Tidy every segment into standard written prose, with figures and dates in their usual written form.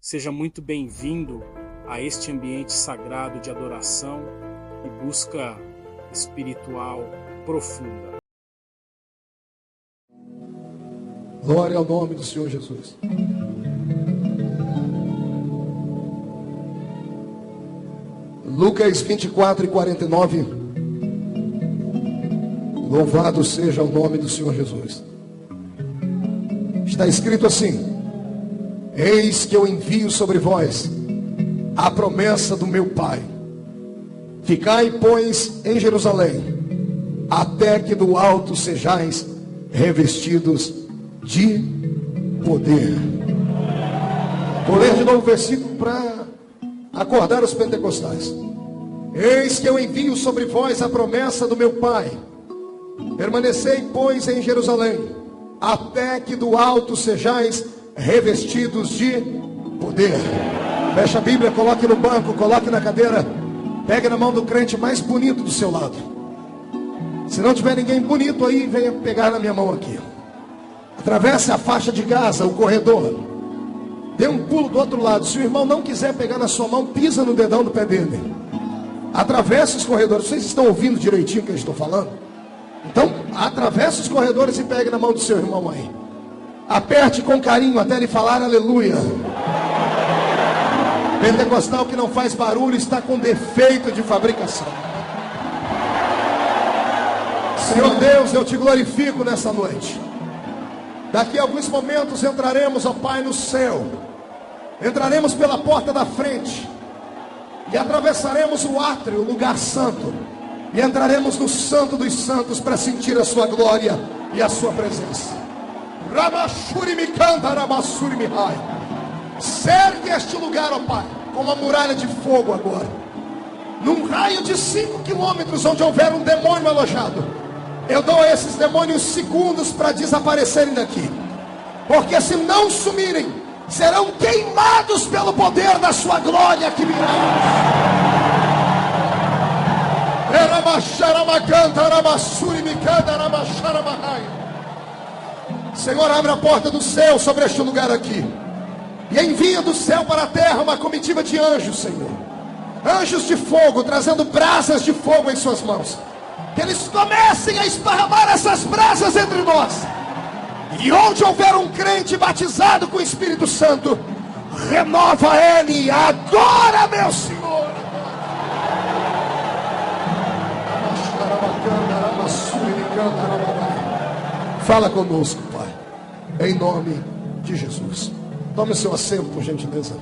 Seja muito bem-vindo a este ambiente sagrado de adoração e busca espiritual profunda. Glória ao nome do Senhor Jesus. Lucas 24:49. Louvado seja o nome do Senhor Jesus. Está escrito assim: eis que eu envio sobre vós a promessa do meu Pai. Ficai, pois, em Jerusalém, até que do alto sejais revestidos de poder. Vou ler de novo o versículo para acordar os pentecostais. Eis que eu envio sobre vós a promessa do meu Pai. Permanecei, pois, em Jerusalém, até que do alto sejais revestidos de poder. Fecha a Bíblia, coloque no banco, coloque na cadeira. Pegue na mão do crente mais bonito do seu lado. Se não tiver ninguém bonito aí, venha pegar na minha mão aqui. Atravesse a faixa de Gaza, o corredor. Dê um pulo do outro lado. Se o irmão não quiser pegar na sua mão, pisa no dedão do pé dele. Atravesse os corredores. Vocês estão ouvindo direitinho o que eu estou falando? Então, atravesse os corredores e pegue na mão do seu irmão aí. Aperte com carinho até ele falar aleluia. Pentecostal que não faz barulho está com defeito de fabricação. Senhor Deus, eu te glorifico nessa noite. Daqui a alguns momentos entraremos, ó Pai, no céu. Entraremos pela porta da frente e atravessaremos o átrio, o lugar santo, e entraremos no Santo dos Santos para sentir a sua glória e a sua presença. Cerque este lugar, ó Pai, com uma muralha de fogo agora. Num raio de 5 quilômetros onde houver um demônio alojado, eu dou a esses demônios segundos para desaparecerem daqui. Porque se não sumirem, serão queimados pelo poder da sua glória que virá. Senhor, abre a porta do céu sobre este lugar aqui. E envia do céu para a terra uma comitiva de anjos, Senhor. Anjos de fogo, trazendo brasas de fogo em suas mãos. Que eles comecem a esparramar essas brasas entre nós. E onde houver um crente batizado com o Espírito Santo, renova ele agora, meu Senhor. Fala conosco, Pai, em nome de Jesus. Tome o seu assento, por gentileza.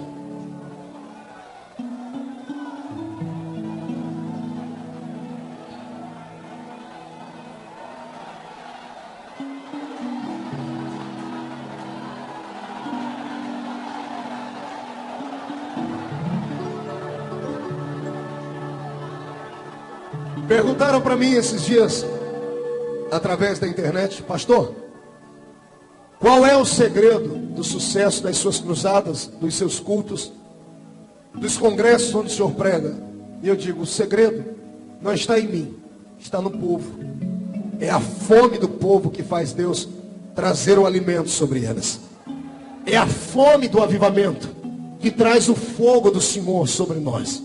Perguntaram para mim esses dias, através da internet: pastor, qual é o segredo do sucesso das suas cruzadas, dos seus cultos, dos congressos onde o senhor prega? E eu digo: o segredo não está em mim, está no povo. É a fome do povo que faz Deus trazer o alimento sobre elas. É a fome do avivamento que traz o fogo do Senhor sobre nós.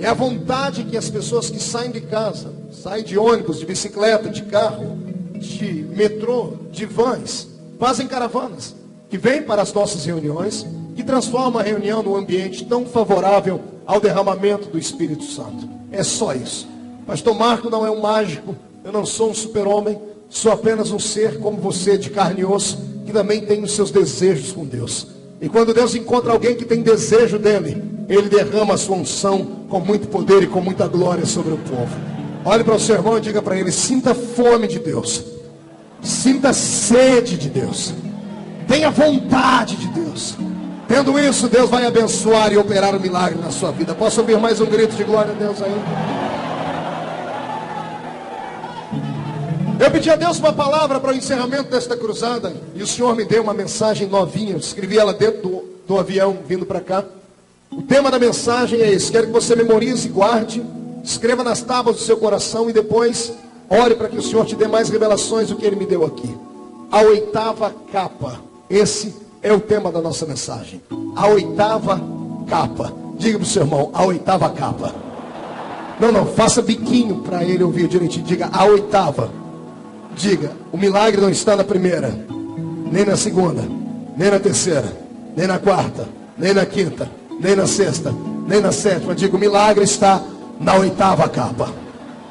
É a vontade que as pessoas que saem de casa, saem de ônibus, de bicicleta, de carro, de metrô, de vans, fazem caravanas, que vêm para as nossas reuniões, que transformam a reunião num ambiente tão favorável ao derramamento do Espírito Santo. É só isso. Pastor Marco não é um mágico, eu não sou um super-homem, sou apenas um ser como você, de carne e osso, que também tem os seus desejos com Deus. E quando Deus encontra alguém que tem desejo dele, ele derrama a sua unção com muito poder e com muita glória sobre o povo. Olhe para o seu irmão e diga para ele: sinta fome de Deus, sinta sede de Deus, tenha vontade de Deus. Tendo isso, Deus vai abençoar e operar um milagre na sua vida. Posso ouvir mais um grito de glória a Deus aí? Eu pedi a Deus uma palavra para o encerramento desta cruzada, e o Senhor me deu uma mensagem novinha. Eu escrevi ela dentro do avião vindo para cá. O tema da mensagem é esse: quero que você memorize, guarde, escreva nas tábuas do seu coração e depois ore para que o Senhor te dê mais revelações do que Ele me deu aqui. A 8ª capa. Esse é o tema da nossa mensagem. A oitava capa. Diga para o seu irmão, a oitava capa. Não, faça biquinho para ele ouvir direitinho. Diga, a oitava. Diga, o milagre não está na primeira, nem na segunda, nem na terceira, nem na quarta, nem na quinta, nem na sexta, nem na sétima. Diga, o milagre está na oitava capa.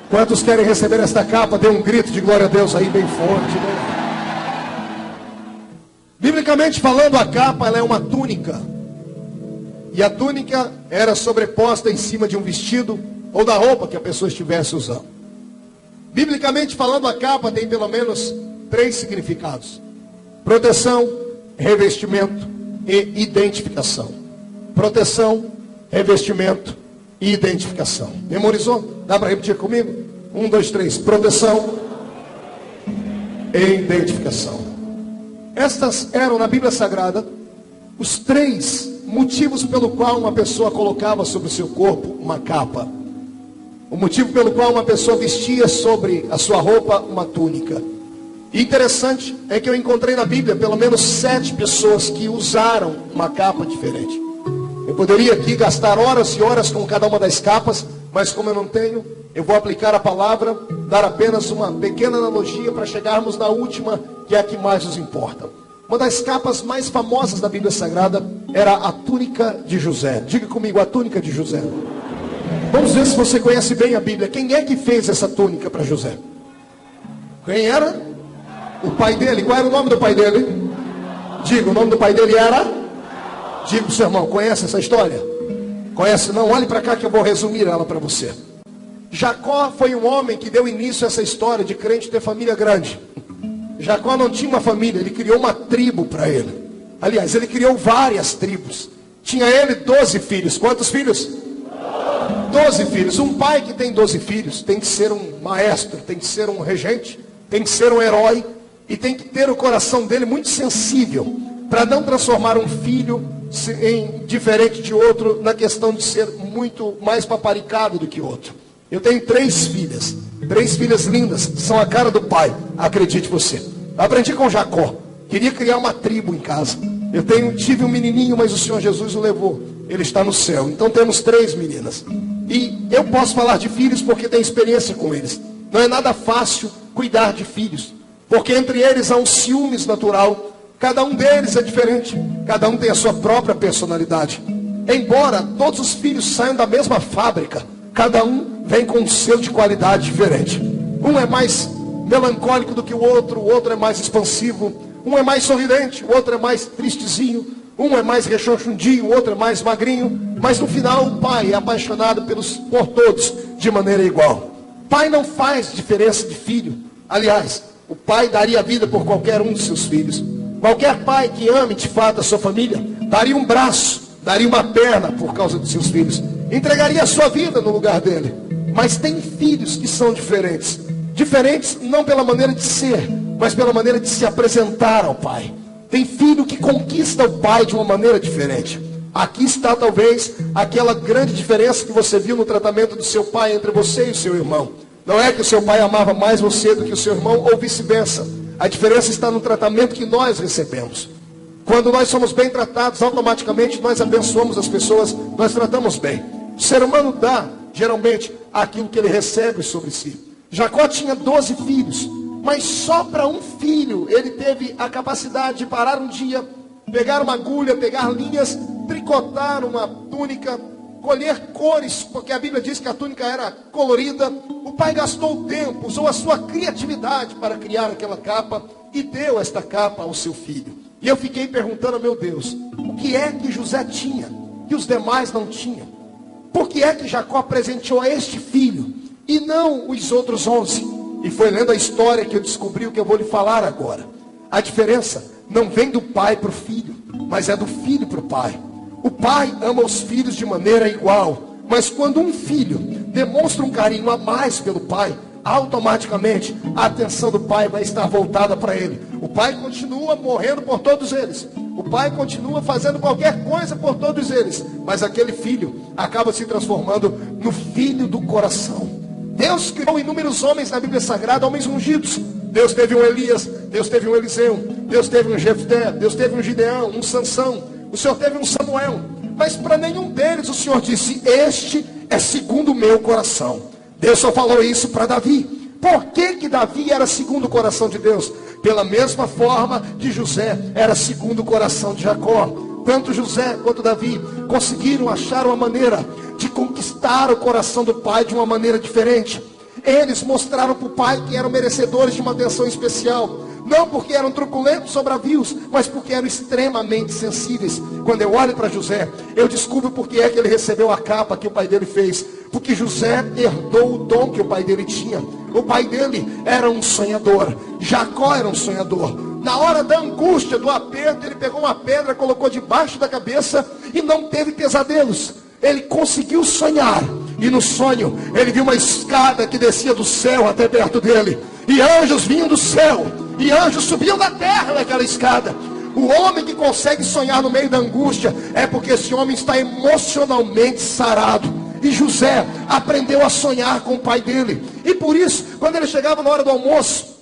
Quantos querem receber esta capa? Dê um grito de glória a Deus aí bem forte. Biblicamente falando, a capa ela é uma túnica. E a túnica era sobreposta em cima de um vestido ou da roupa que a pessoa estivesse usando. Biblicamente falando, a capa tem pelo menos 3 significados: proteção, revestimento e identificação. Proteção, revestimento e identificação. Memorizou? Dá para repetir comigo? 1, 2, 3. Proteção e identificação. Estas eram na Bíblia Sagrada os 3 motivos pelo qual uma pessoa colocava sobre o seu corpo uma capa. O motivo pelo qual uma pessoa vestia sobre a sua roupa uma túnica. E interessante é que eu encontrei na Bíblia pelo menos 7 pessoas que usaram uma capa diferente. Eu poderia aqui gastar horas e horas com cada uma das capas, mas como eu não tenho, eu vou aplicar a palavra, dar apenas uma pequena analogia para chegarmos na última, que é a que mais nos importa. Uma das capas mais famosas da Bíblia Sagrada era a túnica de José. Diga comigo, a túnica de José. Vamos ver se você conhece bem a Bíblia. Quem é que fez essa túnica para José? Quem era? O pai dele. Qual era o nome do pai dele? Diga, o nome do pai dele era? Diga para o seu irmão, conhece essa história? Conhece? Não, olhe para cá que eu vou resumir ela para você. Jacó foi um homem que deu início a essa história de crente ter família grande. Jacó não tinha uma família, ele criou uma tribo para ele. Aliás, ele criou várias tribos. Tinha ele 12 filhos. Quantos filhos? 12 filhos. Um pai que tem 12 filhos tem que ser um maestro, tem que ser um regente, tem que ser um herói e tem que ter o coração dele muito sensível para não transformar um filho em diferente de outro na questão de ser muito mais paparicado do que outro. Eu tenho 3 filhas lindas, são a cara do pai, acredite você. Eu aprendi com Jacó, queria criar uma tribo em casa. Tive um menininho, mas o Senhor Jesus o levou, ele está no céu. Então temos 3 meninas. E eu posso falar de filhos porque tenho experiência com eles. Não é nada fácil cuidar de filhos, porque entre eles há um ciúmes natural. Cada um deles é diferente, cada um tem a sua própria personalidade. Embora todos os filhos saiam da mesma fábrica, cada um vem com um selo de qualidade diferente. Um é mais melancólico do que o outro é mais expansivo. Um é mais sorridente, o outro é mais tristezinho. Um é mais rechonchudinho, o outro é mais magrinho. Mas no final o pai é apaixonado por todos de maneira igual. Pai não faz diferença de filho. Aliás, o pai daria a vida por qualquer um de seus filhos. Qualquer pai que ame de fato a sua família, daria um braço, daria uma perna por causa dos seus filhos. Entregaria a sua vida no lugar dele. Mas tem filhos que são diferentes. Diferentes não pela maneira de ser, mas pela maneira de se apresentar ao pai. Tem filho que conquista o pai de uma maneira diferente. Aqui está talvez aquela grande diferença que você viu no tratamento do seu pai entre você e o seu irmão. Não é que o seu pai amava mais você do que o seu irmão ou vice-versa. A diferença está no tratamento que nós recebemos. Quando nós somos bem tratados, automaticamente nós abençoamos as pessoas, nós tratamos bem. O ser humano dá, geralmente, aquilo que ele recebe sobre si. Jacó tinha 12 filhos, mas só para um filho ele teve a capacidade de parar um dia, pegar uma agulha, pegar linhas, tricotar uma túnica, colher cores, porque a Bíblia diz que a túnica era colorida. O pai gastou tempo, usou a sua criatividade para criar aquela capa e deu esta capa ao seu filho. E eu fiquei perguntando, meu Deus, o que é que José tinha que os demais não tinham? Por que é que Jacó presenteou a este filho e não os outros 11? E foi lendo a história que eu descobri o que eu vou lhe falar agora. A diferença não vem do pai para o filho, mas é do filho para o pai. O pai ama os filhos de maneira igual, mas quando um filho demonstra um carinho a mais pelo pai, automaticamente a atenção do pai vai estar voltada para ele. O pai continua morrendo por todos eles. O pai continua fazendo qualquer coisa por todos eles. Mas aquele filho acaba se transformando no filho do coração. Deus criou inúmeros homens na Bíblia Sagrada, homens ungidos. Deus teve um Elias, Deus teve um Eliseu, Deus teve um Jefté, Deus teve um Gideão, um Sansão, o Senhor teve um Samuel. Mas para nenhum deles o Senhor disse: este é segundo o meu coração. Deus só falou isso para Davi. Por que Davi era segundo o coração de Deus? Pela mesma forma que José era segundo o coração de Jacó. Tanto José quanto Davi conseguiram achar uma maneira de conquistar o coração do pai de uma maneira diferente. Eles mostraram para o pai que eram merecedores de uma atenção especial. Não porque eram truculentos ou bravios, mas porque eram extremamente sensíveis. Quando eu olho para José, eu descubro porque é que ele recebeu a capa que o pai dele fez. Porque José herdou o dom que o pai dele tinha. O pai dele era um sonhador. Jacó era um sonhador. Na hora da angústia, do aperto, ele pegou uma pedra, colocou debaixo da cabeça e não teve pesadelos. Ele conseguiu sonhar. E no sonho, ele viu uma escada que descia do céu até perto dele. E anjos vinham do céu. E anjos subiam da terra naquela escada. O homem que consegue sonhar no meio da angústia é porque esse homem está emocionalmente sarado. E José aprendeu a sonhar com o pai dele. E por isso, quando ele chegava na hora do almoço,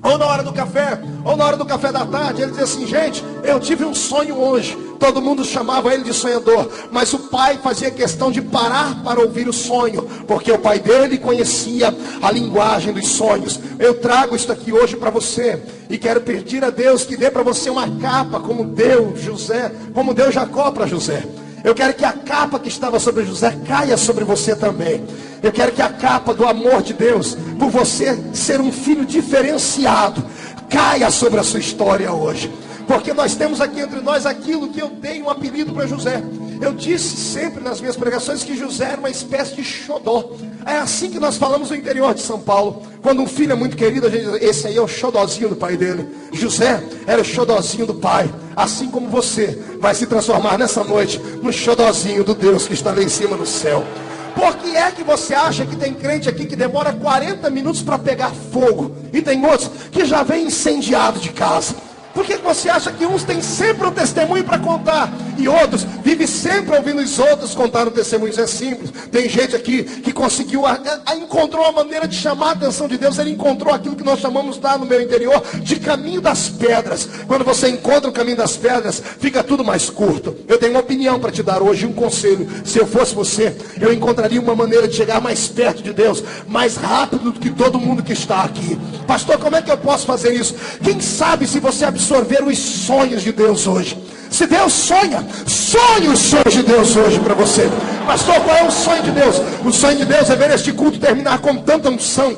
ou na hora do café, ou na hora do café da tarde, ele dizia assim: gente, eu tive um sonho hoje. Todo mundo chamava ele de sonhador, mas o pai fazia questão de parar para ouvir o sonho, porque o pai dele conhecia a linguagem dos sonhos. Eu trago isso aqui hoje para você, e quero pedir a Deus que dê para você uma capa, como deu José, como deu Jacó para José. Eu quero que a capa que estava sobre José caia sobre você também. Eu quero que a capa do amor de Deus, por você ser um filho diferenciado, caia sobre a sua história hoje. Porque nós temos aqui entre nós aquilo que eu dei um apelido para José. Eu disse sempre nas minhas pregações que José era uma espécie de xodó. É assim que nós falamos no interior de São Paulo. Quando um filho é muito querido, a gente diz: esse aí é o xodózinho do pai dele. José era o xodózinho do pai. Assim como você vai se transformar nessa noite no xodózinho do Deus que está lá em cima no céu. Por que é que você acha que tem crente aqui que demora 40 minutos para pegar fogo, e tem outros que já vem incendiado de casa? Por que você acha que uns têm sempre um testemunho para contar e outros vivem sempre ouvindo os outros contar um testemunho? É simples. Tem gente aqui que conseguiu, encontrou uma maneira de chamar a atenção de Deus. Ele encontrou aquilo que nós chamamos lá no meu interior de caminho das pedras. Quando você encontra o caminho das pedras, fica tudo mais curto. Eu tenho uma opinião para te dar hoje, um conselho. Se eu fosse você, eu encontraria uma maneira de chegar mais perto de Deus, mais rápido do que todo mundo que está aqui. Pastor, como é que eu posso fazer isso? Quem sabe se você absorver os sonhos de Deus hoje. Se Deus sonha, sonhe os sonhos de Deus hoje para você. Pastor, qual é o sonho de Deus? O sonho de Deus é ver este culto terminar com tanta unção,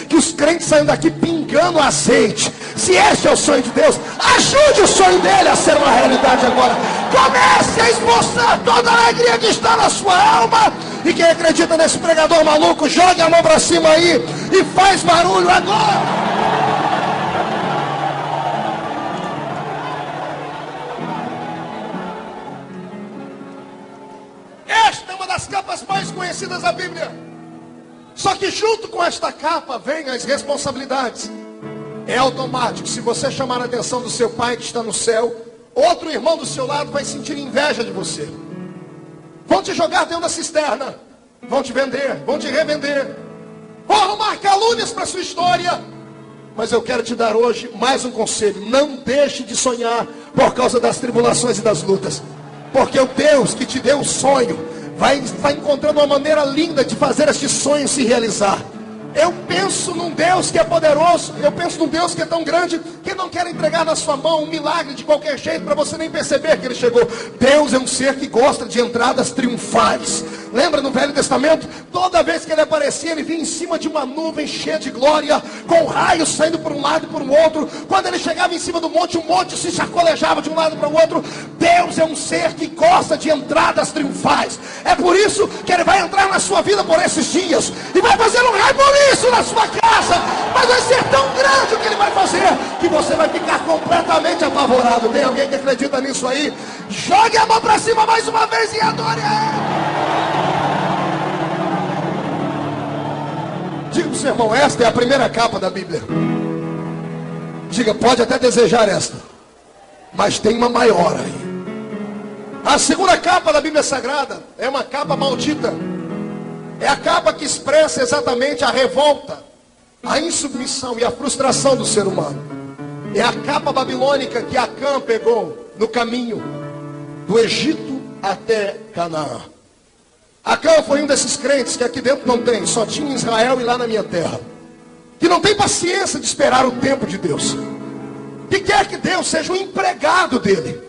que os crentes saiam daqui pingando azeite. Se este é o sonho de Deus, ajude o sonho dele a ser uma realidade agora. Comece a esboçar toda a alegria que está na sua alma. E quem acredita nesse pregador maluco, jogue a mão para cima aí e faz barulho agora. Esta é uma das capas mais conhecidas da Bíblia. Só que junto com esta capa vem as responsabilidades. É automático. Se você chamar a atenção do seu pai que está no céu, outro irmão do seu lado vai sentir inveja de você. Vão te jogar dentro da cisterna, vão te vender, vão te revender, vão arrumar calúnias para a sua história. Mas eu quero te dar hoje mais um conselho: não deixe de sonhar por causa das tribulações e das lutas. Porque o Deus que te deu o sonho vai encontrando uma maneira linda de fazer este sonho se realizar. Eu penso num Deus que é poderoso. Eu penso num Deus que é tão grande que não quer entregar na sua mão um milagre de qualquer jeito para você nem perceber que ele chegou. Deus é um ser que gosta de entradas triunfais. Lembra no Velho Testamento? Toda vez que ele aparecia, ele vinha em cima de uma nuvem cheia de glória, com raios saindo por um lado e por um outro. Quando ele chegava em cima do monte, o monte se sacolejava de um lado para o outro. Deus é um ser que gosta de entradas triunfais. É por isso que ele vai entrar na sua vida por esses dias e vai fazer um rebuliço na sua casa. Mas vai ser tão grande o que ele vai fazer que você vai ficar completamente apavorado. Tem alguém que acredita nisso aí? Jogue a mão para cima mais uma vez e adore ele. Diga para o seu irmão: esta é a primeira capa da Bíblia. Diga: pode até desejar esta, mas tem uma maior aí. A segunda capa da Bíblia Sagrada é uma capa maldita. É a capa que expressa exatamente a revolta, a insubmissão e a frustração do ser humano. É a capa babilônica que Acã pegou no caminho do Egito até Canaã. Acã foi um desses crentes que aqui dentro não tem, só tinha em Israel e lá na minha terra, que não tem paciência de esperar o tempo de Deus, que quer que Deus seja o empregado dele,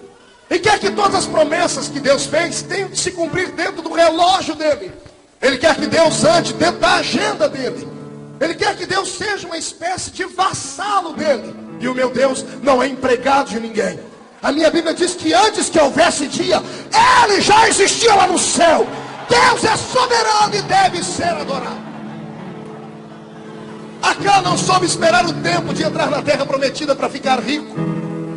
e quer que todas as promessas que Deus fez tenham de se cumprir dentro do relógio dele. Ele quer que Deus ande dentro da agenda dele. Ele quer que Deus seja uma espécie de vassalo dele. E o meu Deus não é empregado de ninguém. A minha Bíblia diz que antes que houvesse dia, Ele já existia lá no céu. Deus é soberano e deve ser adorado. Acã não soube esperar o tempo de entrar na terra prometida para ficar rico.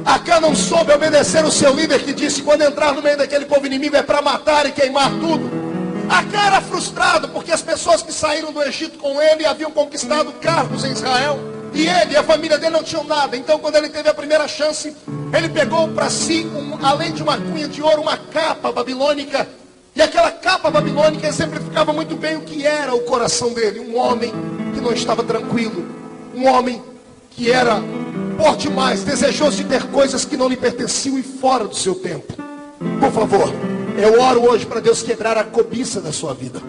Acã não soube obedecer o seu líder que disse: quando entrar no meio daquele povo inimigo é para matar e queimar tudo. Acã era frustrado porque as pessoas que saíram do Egito com ele haviam conquistado cargos em Israel, e ele e a família dele não tinham nada. Então, quando ele teve a primeira chance, ele pegou para si, além de uma cunha de ouro, uma capa babilônica. E aquela capa babilônica exemplificava muito bem o que era o coração dele. Um homem que não estava tranquilo, um homem que era por demais desejoso de ter coisas que não lhe pertenciam e fora do seu tempo. Por favor, eu oro hoje para Deus quebrar a cobiça da sua vida,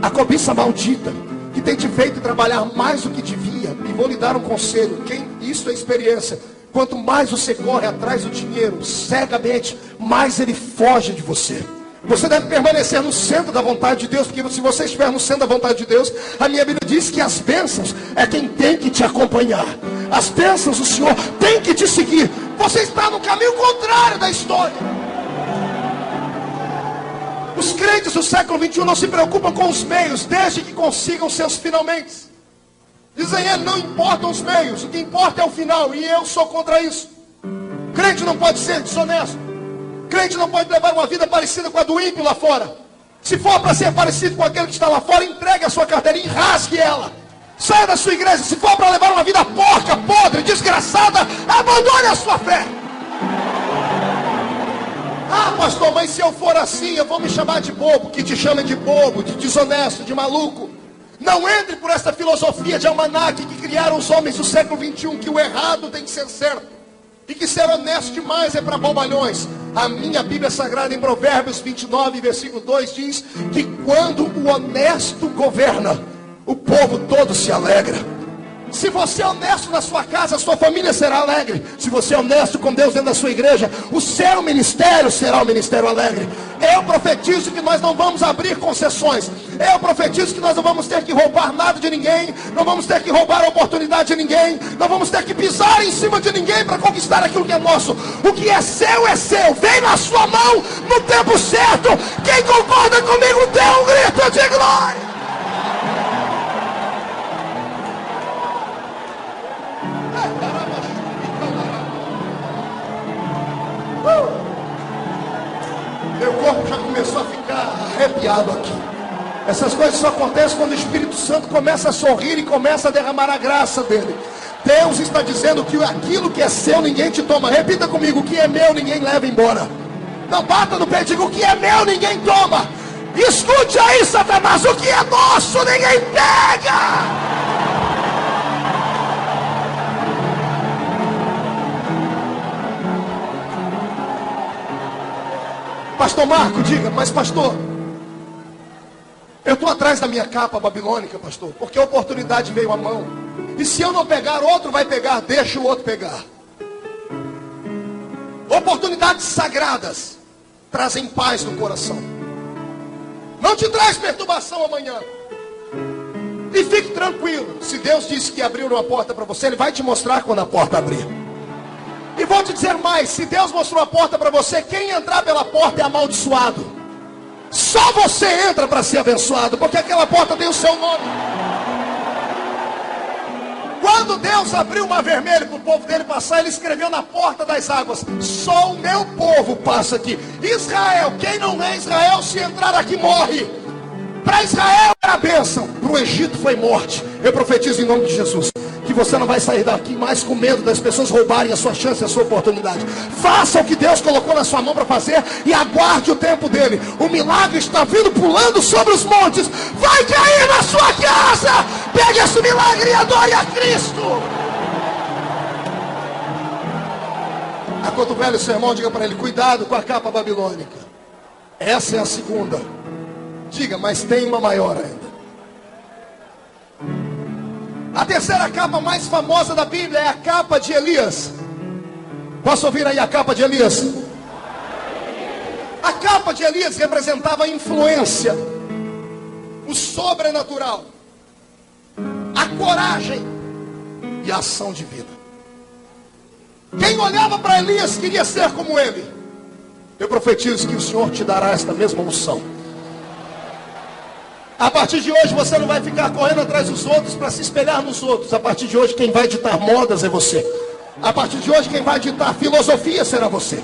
a cobiça maldita que tem te feito trabalhar mais do que devia. E vou lhe dar um conselho, isso é experiência. Quanto mais você corre atrás do dinheiro cegamente, mais ele foge de você. Você deve permanecer no centro da vontade de Deus, porque se você estiver no centro da vontade de Deus, a minha Bíblia diz que as bênçãos é quem tem que te acompanhar. As bênçãos do Senhor tem que te seguir. Você está no caminho contrário da história. Os crentes do século 21 não se preocupam com os meios, desde que consigam seus finalmente. Dizem eles, não importam os meios, o que importa é o final, e eu sou contra isso. Crente não pode ser desonesto. Crente não pode levar uma vida parecida com a do ímpio lá fora. Se for para ser parecido com aquele que está lá fora, entregue a sua carteirinha e rasgue ela. Saia da sua igreja. Se for para levar uma vida porca, podre, desgraçada, abandone a sua fé. Ah, pastor, mas se eu for assim, eu vou me chamar de bobo. Que te chamem de bobo, de desonesto, de maluco. Não entre por essa filosofia de almanaque que criaram os homens do século 21, que o errado tem que ser certo. E que ser honesto demais é para bobalhões. A minha Bíblia Sagrada em Provérbios 29, versículo 2 diz que quando o honesto governa, o povo todo se alegra. Se você é honesto na sua casa, a sua família será alegre. Se você é honesto com Deus dentro da sua igreja, o seu ministério será um ministério alegre. Eu profetizo que nós não vamos abrir concessões. Eu profetizo que nós não vamos ter que roubar nada de ninguém. Não vamos ter que roubar a oportunidade de ninguém. Não vamos ter que pisar em cima de ninguém para conquistar aquilo que é nosso. O que é seu é seu. Vem na sua mão no tempo certo. Quem concorda comigo, dê um grito de glória. Meu corpo já começou a ficar arrepiado aqui. Essas coisas só acontecem quando o Espírito Santo começa a sorrir e começa a derramar a graça dele. Deus está dizendo que aquilo que é seu ninguém te toma. Repita comigo: o que é meu ninguém leva embora. Não bata no pé e diga: o que é meu ninguém toma. Escute aí, Satanás: o que é nosso ninguém pega. Pastor Marco, diga: mas pastor, eu estou atrás da minha capa babilônica, pastor, porque a oportunidade veio à mão. E se eu não pegar, outro vai pegar. Deixa o outro pegar. Oportunidades sagradas trazem paz no coração. Não te traz perturbação amanhã. E fique tranquilo. Se Deus disse que abriu uma porta para você, Ele vai te mostrar quando a porta abrir. E vou te dizer mais: se Deus mostrou a porta para você, quem entrar pela porta é amaldiçoado. Só você entra para ser abençoado, porque aquela porta tem o seu nome. Quando Deus abriu o mar vermelho para o povo dele passar, Ele escreveu na porta das águas: só o meu povo passa aqui. Israel, quem não é Israel, se entrar aqui morre. Para Israel era bênção, para o Egito foi morte. Eu profetizo em nome de Jesus que você não vai sair daqui mais com medo das pessoas roubarem a sua chance, a sua oportunidade. Faça o que Deus colocou na sua mão para fazer e aguarde o tempo dele. O milagre está vindo pulando sobre os montes. Vai cair na sua casa. Pegue esse milagre e adore a Cristo. Acotovele o seu irmão, diga para ele: cuidado com a capa babilônica. Essa é a segunda. Diga: mas tem uma maior ainda. A terceira capa mais famosa da Bíblia é a capa de Elias. Posso ouvir aí a capa de Elias? A capa de Elias representava a influência, o sobrenatural, a coragem e a ação divina. Quem olhava para Elias queria ser como ele. Eu profetizo que o Senhor te dará esta mesma unção. A partir de hoje você não vai ficar correndo atrás dos outros para se espelhar nos outros. A partir de hoje quem vai ditar modas é você. A partir de hoje quem vai ditar filosofia será você.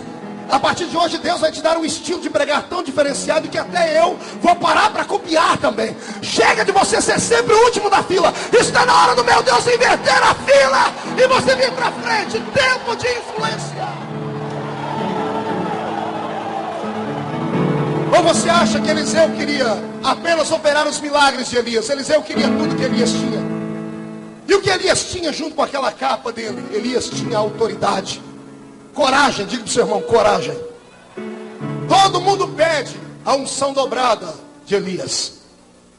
A partir de hoje Deus vai te dar um estilo de pregar tão diferenciado que até eu vou parar para copiar também. Chega de você ser sempre o último da fila. Está na hora do meu Deus inverter a fila e você vir para frente. Tempo de influência. Ou você acha que Eliseu queria apenas operar os milagres de Elias? Eliseu queria tudo que Elias tinha. E o que Elias tinha junto com aquela capa dele? Elias tinha autoridade. Coragem, diga para o seu irmão: coragem. Todo mundo pede a unção dobrada de Elias.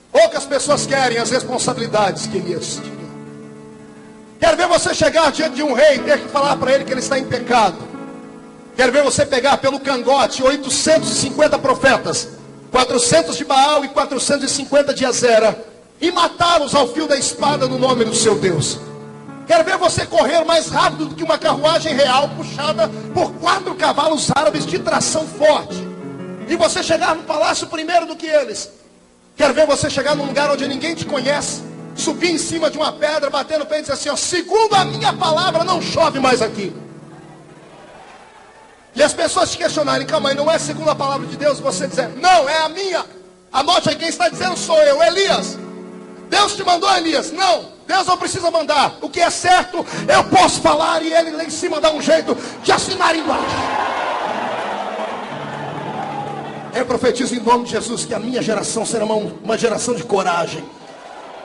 Poucas pessoas querem as responsabilidades que Elias tinha. Quero ver você chegar diante de um rei e ter que falar para ele que ele está em pecado. Quero ver você pegar pelo cangote 850 profetas, 400 de Baal e 450 de Azera, e matá-los ao fio da espada no nome do seu Deus. Quero ver você correr mais rápido do que uma carruagem real puxada por 4 cavalos árabes de tração forte. E você chegar no palácio primeiro do que eles. Quero ver você chegar num lugar onde ninguém te conhece, subir em cima de uma pedra, bater no peito e dizer assim: ó, segundo a minha palavra não chove mais aqui. E as pessoas te questionarem: calma aí, não é segundo a palavra de Deus? Você dizer: não, é a minha. Anote aí, quem está dizendo sou eu, Elias. Deus te mandou, Elias? Não. Deus não precisa mandar. O que é certo, eu posso falar e ele lá em cima dá um jeito de assinar embaixo. Eu profetizo em nome de Jesus que a minha geração será uma geração de coragem.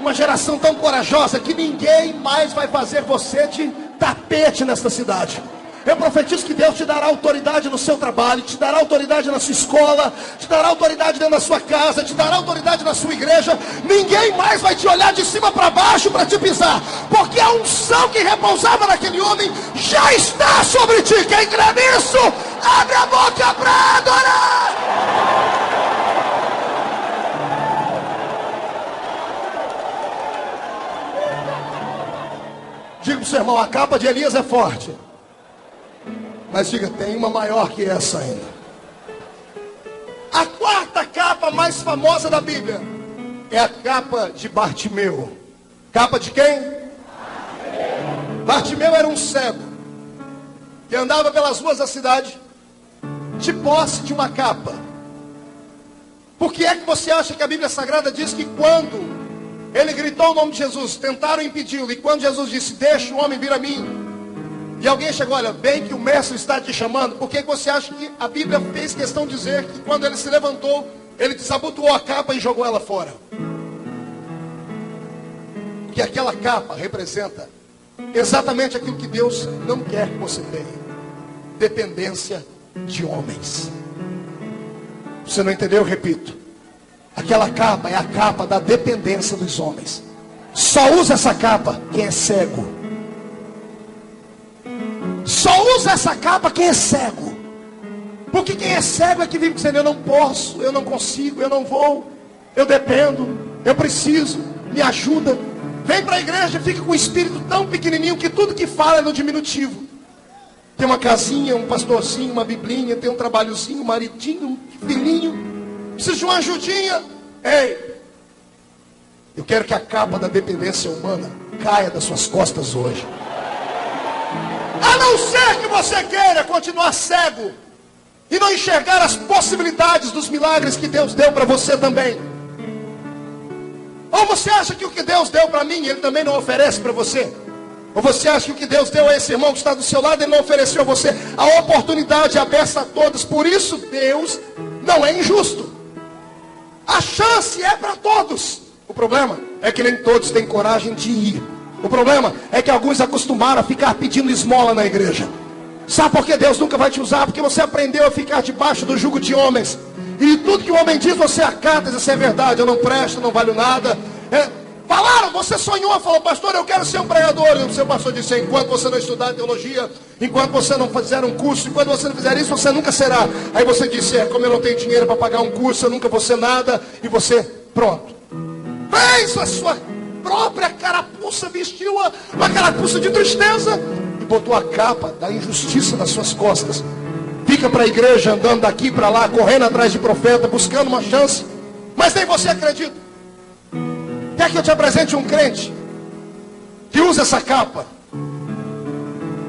Uma geração tão corajosa que ninguém mais vai fazer você de tapete nesta cidade. Eu profetizo que Deus te dará autoridade no seu trabalho, te dará autoridade na sua escola, te dará autoridade dentro da sua casa, te dará autoridade na sua igreja. Ninguém mais vai te olhar de cima para baixo para te pisar, porque a unção que repousava naquele homem já está sobre ti. Quem crê nisso, abre a boca para adorar. Diga para o seu irmão: a capa de Elias é forte. Mas diga: tem uma maior que essa ainda. A quarta capa mais famosa da Bíblia é a capa de Bartimeu. Capa de quem? Bartimeu era um cego que andava pelas ruas da cidade de posse de uma capa. Por que é que você acha que a Bíblia Sagrada diz que quando ele gritou o nome de Jesus, tentaram impedi-lo, e quando Jesus disse: deixa o homem vir a mim, e alguém chegou: olha, bem que o mestre está te chamando. Por que você acha que a Bíblia fez questão de dizer que quando ele se levantou, ele desabotoou a capa e jogou ela fora? Que aquela capa representa exatamente aquilo que Deus não quer que você tenha: dependência de homens. Você não entendeu? Eu repito: aquela capa é a capa da dependência dos homens. Só usa essa capa quem é cego. Só usa essa capa quem é cego. Porque quem é cego é que vive dizendo: eu não posso, eu não consigo, eu não vou, eu dependo, eu preciso, me ajuda. Vem para a igreja e fica com o espírito tão pequenininho que tudo que fala é no diminutivo. Tem uma casinha, um pastorzinho, uma biblinha, tem um trabalhozinho, um maridinho, um filhinho. Precisa de uma ajudinha. Ei, eu quero que a capa da dependência humana caia das suas costas hoje. A não ser que você queira continuar cego e não enxergar as possibilidades dos milagres que Deus deu para você também. Ou você acha que o que Deus deu para mim, Ele também não oferece para você? Ou você acha que o que Deus deu a esse irmão que está do seu lado, Ele não ofereceu a você? A oportunidade é aberta a todos. Por isso Deus não é injusto. A chance é para todos. O problema é que nem todos têm coragem de ir. O problema é que alguns acostumaram a ficar pedindo esmola na igreja. Sabe por que Deus nunca vai te usar? Porque você aprendeu a ficar debaixo do jugo de homens. E tudo que o homem diz, você acata, diz, isso é verdade, eu não presto, não valho nada. Falaram, você sonhou, falou, pastor, eu quero ser um pregador. E o seu pastor disse, enquanto você não estudar teologia, enquanto você não fizer um curso, enquanto você não fizer isso, você nunca será. Aí você disse, como eu não tenho dinheiro para pagar um curso, eu nunca vou ser nada. E você, pronto. Fez a sua própria carapuça, vestiu uma carapuça de tristeza e botou a capa da injustiça nas suas costas. Fica para a igreja andando daqui para lá, correndo atrás de profeta, buscando uma chance. Mas nem você acredita. Quer que eu te apresente um crente que usa essa capa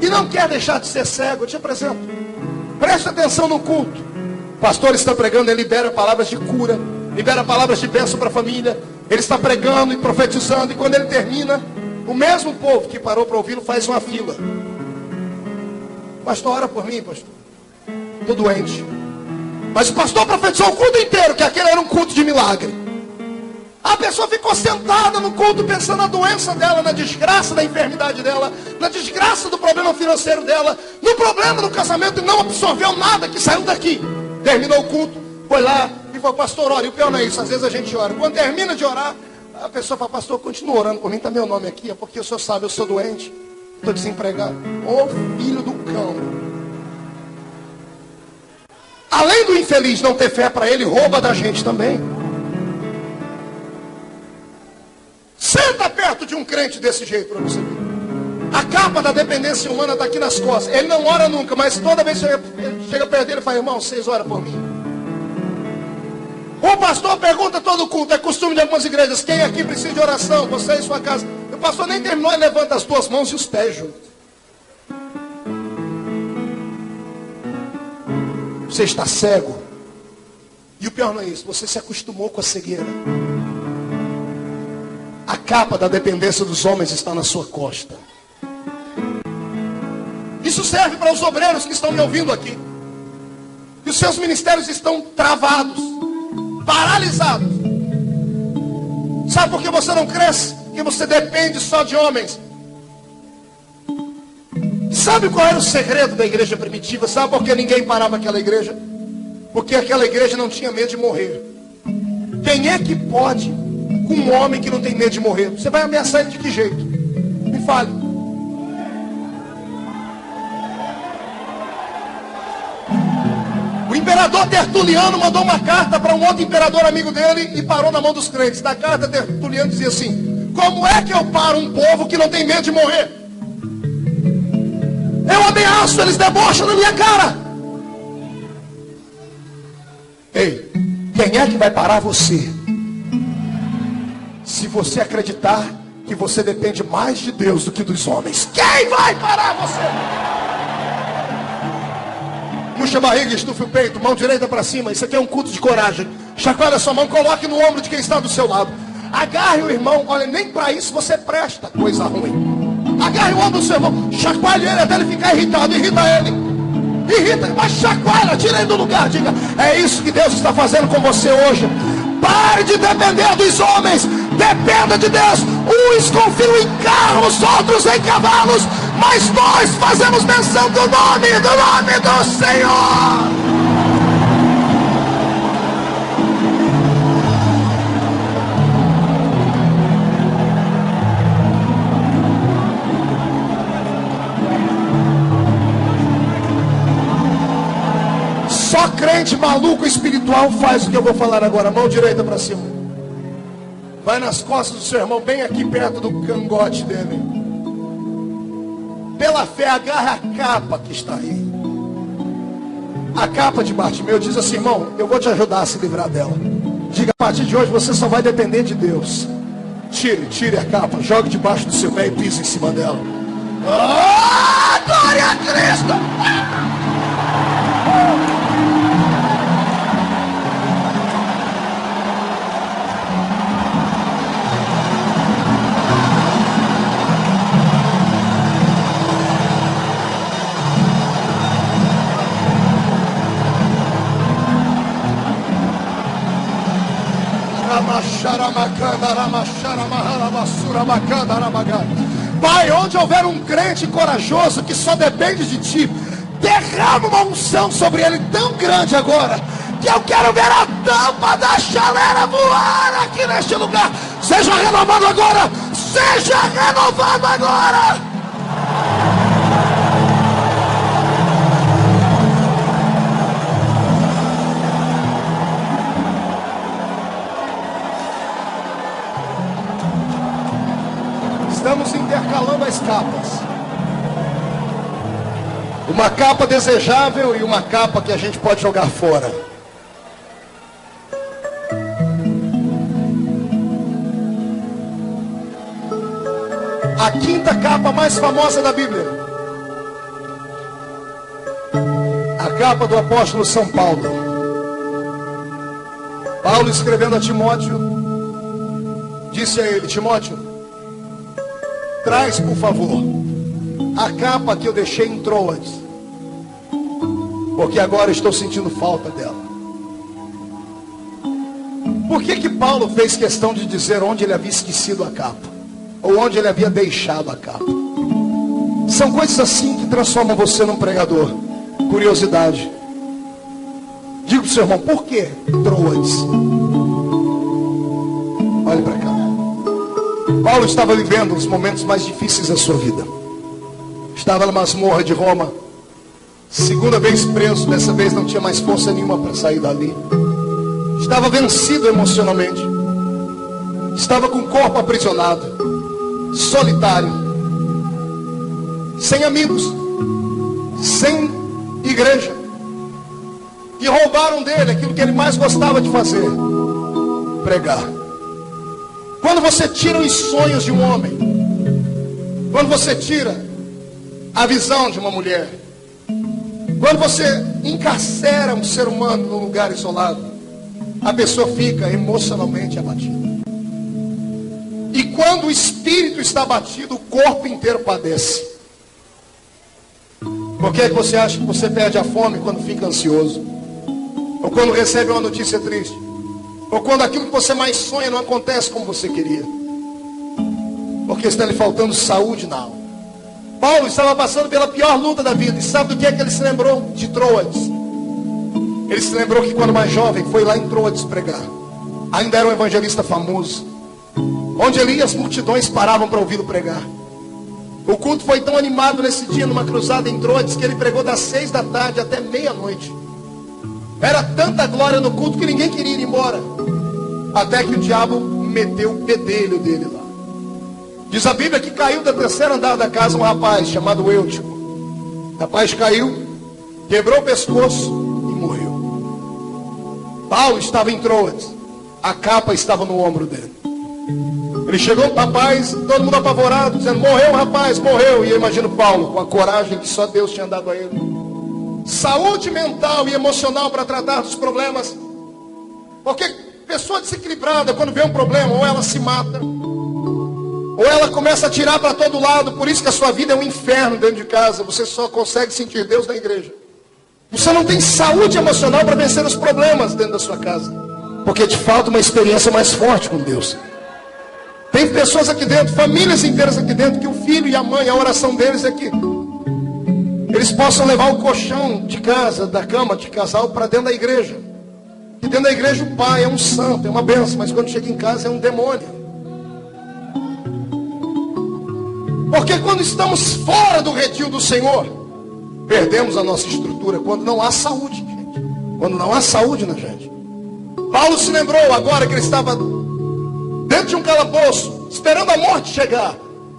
e não quer deixar de ser cego? Eu te apresento. Preste atenção no culto. O pastor está pregando, ele libera palavras de cura, libera palavras de bênção para a família. Ele está pregando e profetizando, e quando ele termina, o mesmo povo que parou para ouvi-lo faz uma fila. Pastor, ora por mim, pastor. Estou doente. Mas o pastor profetizou o culto inteiro que aquele era um culto de milagre. A pessoa ficou sentada no culto pensando na doença dela, na desgraça da enfermidade dela, na desgraça do problema financeiro dela, no problema do casamento, e não absorveu nada que saiu daqui. Terminou o culto, foi lá e falou, pastor, ora. E o pior não é isso, às vezes a gente ora. Quando termina de orar, a pessoa fala, pastor, continua orando por mim, está meu nome aqui, é porque o senhor sabe, eu sou doente, estou desempregado. Ô filho do cão. Além do infeliz não ter fé para ele, rouba da gente também. Senta perto de um crente desse jeito para você ver. A capa da dependência humana está aqui nas costas. Ele não ora nunca, mas toda vez que chega perto dele, ele fala, irmão, vocês oram por mim. O pastor pergunta todo culto, é costume de algumas igrejas, quem aqui precisa de oração? Você em sua casa. O pastor nem terminou, ele levanta as duas mãos e os pés juntos. Você está cego. E o pior não é isso, você se acostumou com a cegueira. A capa da dependência dos homens está na sua costa. Isso serve para os obreiros que estão me ouvindo aqui. E os seus ministérios estão travados, paralisados. Sabe por que você não cresce? Porque você depende só de homens. Sabe qual era o segredo da igreja primitiva? Sabe por que ninguém parava aquela igreja? Porque aquela igreja não tinha medo de morrer. Quem é que pode com um homem que não tem medo de morrer? Você vai ameaçar ele de que jeito? Me fale. O imperador Tertuliano mandou uma carta para um outro imperador amigo dele e parou na mão dos crentes. Na carta, Tertuliano dizia assim, como é que eu paro um povo que não tem medo de morrer? Eu ameaço, eles debocham na minha cara. Ei, quem é que vai parar você? Se você acreditar que você depende mais de Deus do que dos homens, quem vai parar você? Puxa a barriga, estufa o peito, mão direita para cima. Isso aqui é um culto de coragem. Chacoalha a sua mão, coloque no ombro de quem está do seu lado. Agarre o irmão, olha, nem para isso você presta, coisa ruim. Agarre o ombro do seu irmão, chacoalhe ele até ele ficar irritado, irrita ele. Irrita, mas chacoalha, tira ele do lugar, diga, é isso que Deus está fazendo com você hoje. Pare de depender dos homens, dependa de Deus. Uns confiam em carros, outros em cavalos, mas nós fazemos menção do nome do Senhor. Só crente maluco espiritual faz o que eu vou falar agora. Mão direita para cima. Vai nas costas do seu irmão, bem aqui perto do cangote dele. Pela fé, agarra a capa que está aí. A capa de Bartimeu diz assim, irmão, eu vou te ajudar a se livrar dela. Diga, a partir de hoje você só vai depender de Deus. Tire a capa, jogue debaixo do seu pé e pise em cima dela. Oh, glória a Cristo! Pai, onde houver um crente corajoso que só depende de Ti, derrama uma unção sobre ele tão grande agora, que eu quero ver a tampa da chaleira voar aqui neste lugar. Seja renovado agora, seja renovado agora. Estamos intercalando as capas. Uma capa desejável e uma capa que a gente pode jogar fora. A quinta capa mais famosa da Bíblia. A capa do apóstolo São Paulo. Paulo, escrevendo a Timóteo, disse a ele: Timóteo, traz, por favor, a capa que eu deixei em Troas, porque agora estou sentindo falta dela. Por que Paulo fez questão de dizer onde ele havia esquecido a capa? Ou onde ele havia deixado a capa? São coisas assim que transformam você num pregador. Curiosidade. Diga para o seu irmão, por que Troas? Olhe para cá. Paulo estava vivendo os momentos mais difíceis da sua vida. Estava na masmorra de Roma. Segunda vez preso, dessa vez não tinha mais força nenhuma para sair dali. Estava vencido emocionalmente. Estava com o corpo aprisionado, solitário, sem amigos, sem igreja. E roubaram dele aquilo que ele mais gostava de fazer: pregar. Quando você tira os sonhos de um homem, quando você tira a visão de uma mulher, quando você encarcera um ser humano num lugar isolado, a pessoa fica emocionalmente abatida. E quando o espírito está abatido, o corpo inteiro padece. Por que você acha que você perde a fome quando fica ansioso? Ou quando recebe uma notícia triste? Ou quando aquilo que você mais sonha não acontece como você queria? Porque está lhe faltando saúde na alma. Paulo estava passando pela pior luta da vida. E sabe do que é que ele se lembrou? De Troas. Ele se lembrou que quando mais jovem foi lá em Troas pregar. Ainda era um evangelista famoso. Onde ele ia, as multidões paravam para ouvi-lo pregar. O culto foi tão animado nesse dia, numa cruzada em Troas, que ele pregou das 6 da tarde até meia-noite. Era tanta glória no culto que ninguém queria ir embora. Até que o diabo meteu o pedelho dele lá. Diz a Bíblia que caiu da terceira andar da casa um rapaz chamado Eutico. O rapaz caiu, quebrou o pescoço e morreu. Paulo estava em Troas. A capa estava no ombro dele. Ele chegou para o rapaz, todo mundo apavorado, dizendo: morreu o rapaz, morreu. E eu imagino Paulo, com a coragem que só Deus tinha dado a ele. Saúde mental e emocional para tratar dos problemas. Porque pessoa desequilibrada, quando vê um problema, ou ela se mata, ou ela começa a tirar para todo lado. Por isso que a sua vida é um inferno dentro de casa. Você só consegue sentir Deus na igreja. Você não tem saúde emocional para vencer os problemas dentro da sua casa, porque te falta uma experiência mais forte com Deus. Tem pessoas aqui dentro, famílias inteiras aqui dentro, que o filho e a mãe, a oração deles é que eles possam levar o colchão de casa, da cama de casal, para dentro da igreja. E dentro da igreja o pai é um santo, é uma bênção, mas quando chega em casa é um demônio. Porque quando estamos fora do redil do Senhor, perdemos a nossa estrutura, quando não há saúde, gente. Quando não há saúde na gente. Paulo se lembrou agora que ele estava dentro de um calabouço, esperando a morte chegar.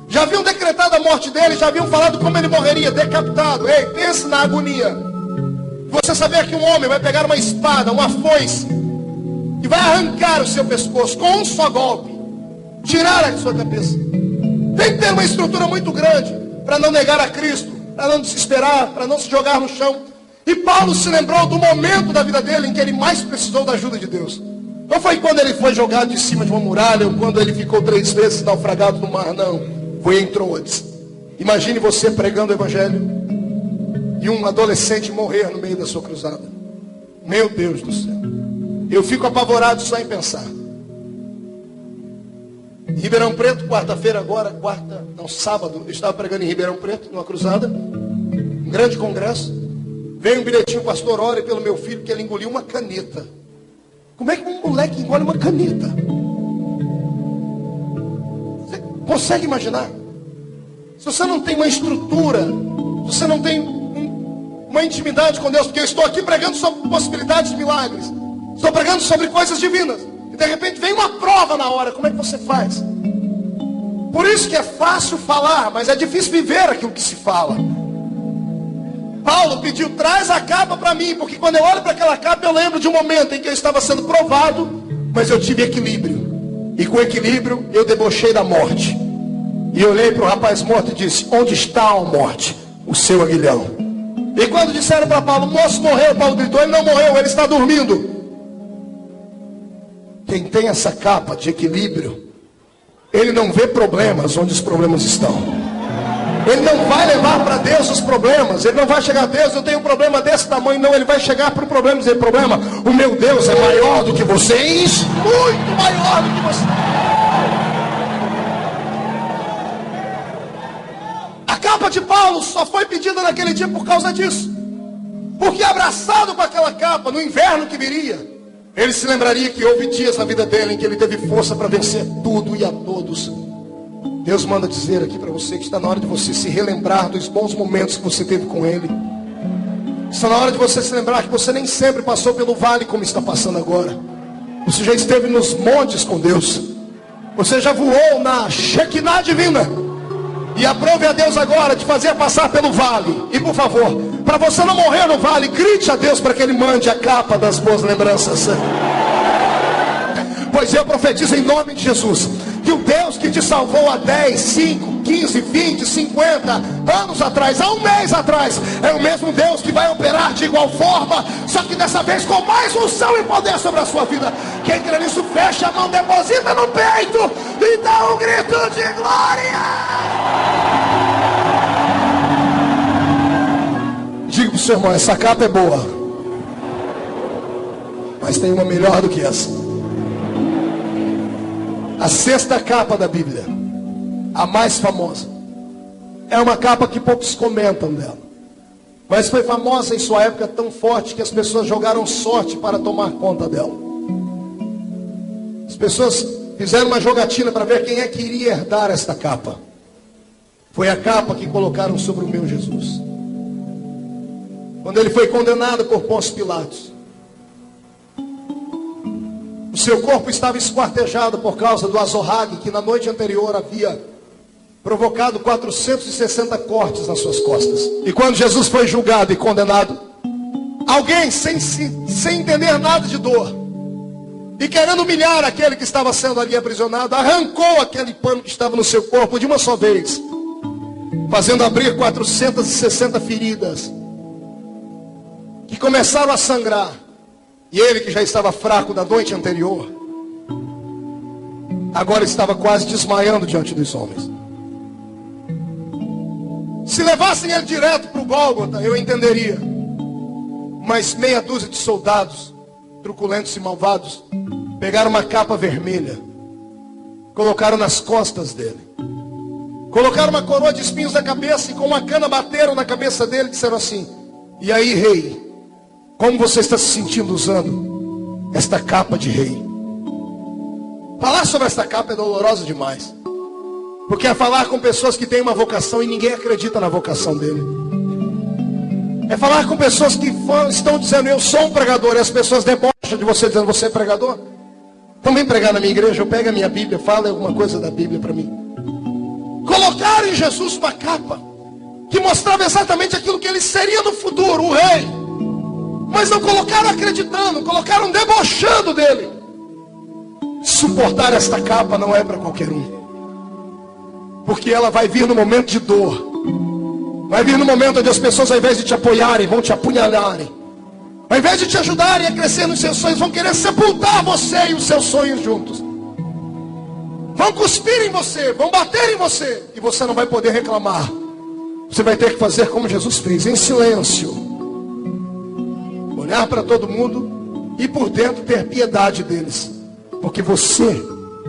Já haviam decretado a morte dele, já haviam falado como ele morreria, decapitado. Ei, pense na agonia. Você saber que um homem vai pegar uma espada, uma foice, e vai arrancar o seu pescoço com um só golpe, tirar a sua cabeça. Tem que ter uma estrutura muito grande para não negar a Cristo, para não desesperar, para não se jogar no chão. E Paulo se lembrou do momento da vida dele em que ele mais precisou da ajuda de Deus. Não foi quando ele foi jogado de cima de uma muralha, ou quando ele ficou 3 vezes naufragado no mar, não. Foi em Troas. Imagine você pregando o evangelho e um adolescente morrer no meio da sua cruzada. Meu Deus do céu. Eu fico apavorado só em pensar. Em Ribeirão Preto, quarta-feira agora, sábado, eu estava pregando em Ribeirão Preto, numa cruzada, um grande congresso. Veio um bilhetinho, pastor, ore pelo meu filho, que ele engoliu uma caneta. Como é que um moleque engole uma caneta? Você consegue imaginar? Se você não tem uma estrutura, se você não tem uma intimidade com Deus, porque eu estou aqui pregando sobre possibilidades de milagres, estou pregando sobre coisas divinas, e de repente vem uma prova na hora, como é que você faz? Por isso que é fácil falar, mas é difícil viver aquilo que se fala. Paulo pediu, traz a capa para mim, porque quando eu olho para aquela capa, eu lembro de um momento em que eu estava sendo provado, mas eu tive equilíbrio. E com equilíbrio, eu debochei da morte. E eu olhei para o rapaz morto e disse, onde está, ó morte, o seu aguilhão? E quando disseram para Paulo, o moço morreu, Paulo gritou, ele não morreu, ele está dormindo. Quem tem essa capa de equilíbrio, ele não vê problemas onde os problemas estão. Ele não vai levar para Deus os problemas. Ele não vai chegar a Deus, eu tenho um problema desse tamanho. Não, ele vai chegar para o problema e dizer, problema, o meu Deus é maior do que vocês. Muito maior do que você. A capa de Paulo só foi pedida naquele dia por causa disso. Porque abraçado com aquela capa, no inverno que viria, ele se lembraria que houve dias na vida dele em que ele teve força para vencer tudo e a todos. Deus manda dizer aqui para você que está na hora de você se relembrar dos bons momentos que você teve com Ele. Está na hora de você se lembrar que você nem sempre passou pelo vale como está passando agora. Você já esteve nos montes com Deus. Você já voou na Shekinah divina. E aprove a Deus agora de fazer passar pelo vale. E por favor, para você não morrer no vale, grite a Deus para que Ele mande a capa das boas lembranças. Pois eu profetizo em nome de Jesus que o Deus que te salvou há 10, 5, 15, 20, 50 anos atrás, há um mês atrás, é o mesmo Deus que vai operar de igual forma, só que dessa vez com mais unção e poder sobre a sua vida. Quem crê nisso, fecha a mão, deposita no peito e dá um grito de glória. Diga para o seu irmão, essa capa é boa, mas tem uma melhor do que essa. A sexta capa da Bíblia, a mais famosa, é uma capa que poucos comentam dela, mas foi famosa em sua época tão forte que as pessoas jogaram sorte para tomar conta dela. As pessoas fizeram uma jogatina para ver quem é que iria herdar esta capa. Foi a capa que colocaram sobre o meu Jesus. Quando ele foi condenado por Pôncio Pilatos, o seu corpo estava esquartejado por causa do azorrague que na noite anterior havia provocado 460 cortes nas suas costas. E quando Jesus foi julgado e condenado, alguém sem entender nada de dor e querendo humilhar aquele que estava sendo ali aprisionado, arrancou aquele pano que estava no seu corpo de uma só vez, fazendo abrir 460 feridas que começaram a sangrar. E ele, que já estava fraco da noite anterior, agora estava quase desmaiando diante dos homens. Se levassem ele direto para o Gólgota, eu entenderia. Mas meia dúzia de soldados, truculentos e malvados, pegaram uma capa vermelha, colocaram nas costas dele, colocaram uma coroa de espinhos na cabeça e com uma cana bateram na cabeça dele e disseram assim, e aí, rei, como você está se sentindo usando esta capa de rei? Falar sobre esta capa é doloroso demais. Porque é falar com pessoas que têm uma vocação e ninguém acredita na vocação dele. É falar com pessoas que estão dizendo, eu sou um pregador, e as pessoas debocham de você dizendo, você é pregador? Então vem pregar na minha igreja, eu pego a minha Bíblia, fala alguma coisa da Bíblia para mim. Colocaram em Jesus uma capa que mostrava exatamente aquilo que ele seria no futuro, o rei. Mas não colocaram acreditando, colocaram debochando dele. Suportar esta capa não é para qualquer um. Porque ela vai vir no momento de dor. Vai vir no momento onde as pessoas, ao invés de te apoiarem, vão te apunhalarem. Ao invés de te ajudarem a crescer nos seus sonhos, vão querer sepultar você e os seus sonhos juntos. Vão cuspir em você, vão bater em você. E você não vai poder reclamar. Você vai ter que fazer como Jesus fez, em silêncio. Olhar para todo mundo e por dentro ter piedade deles. Porque você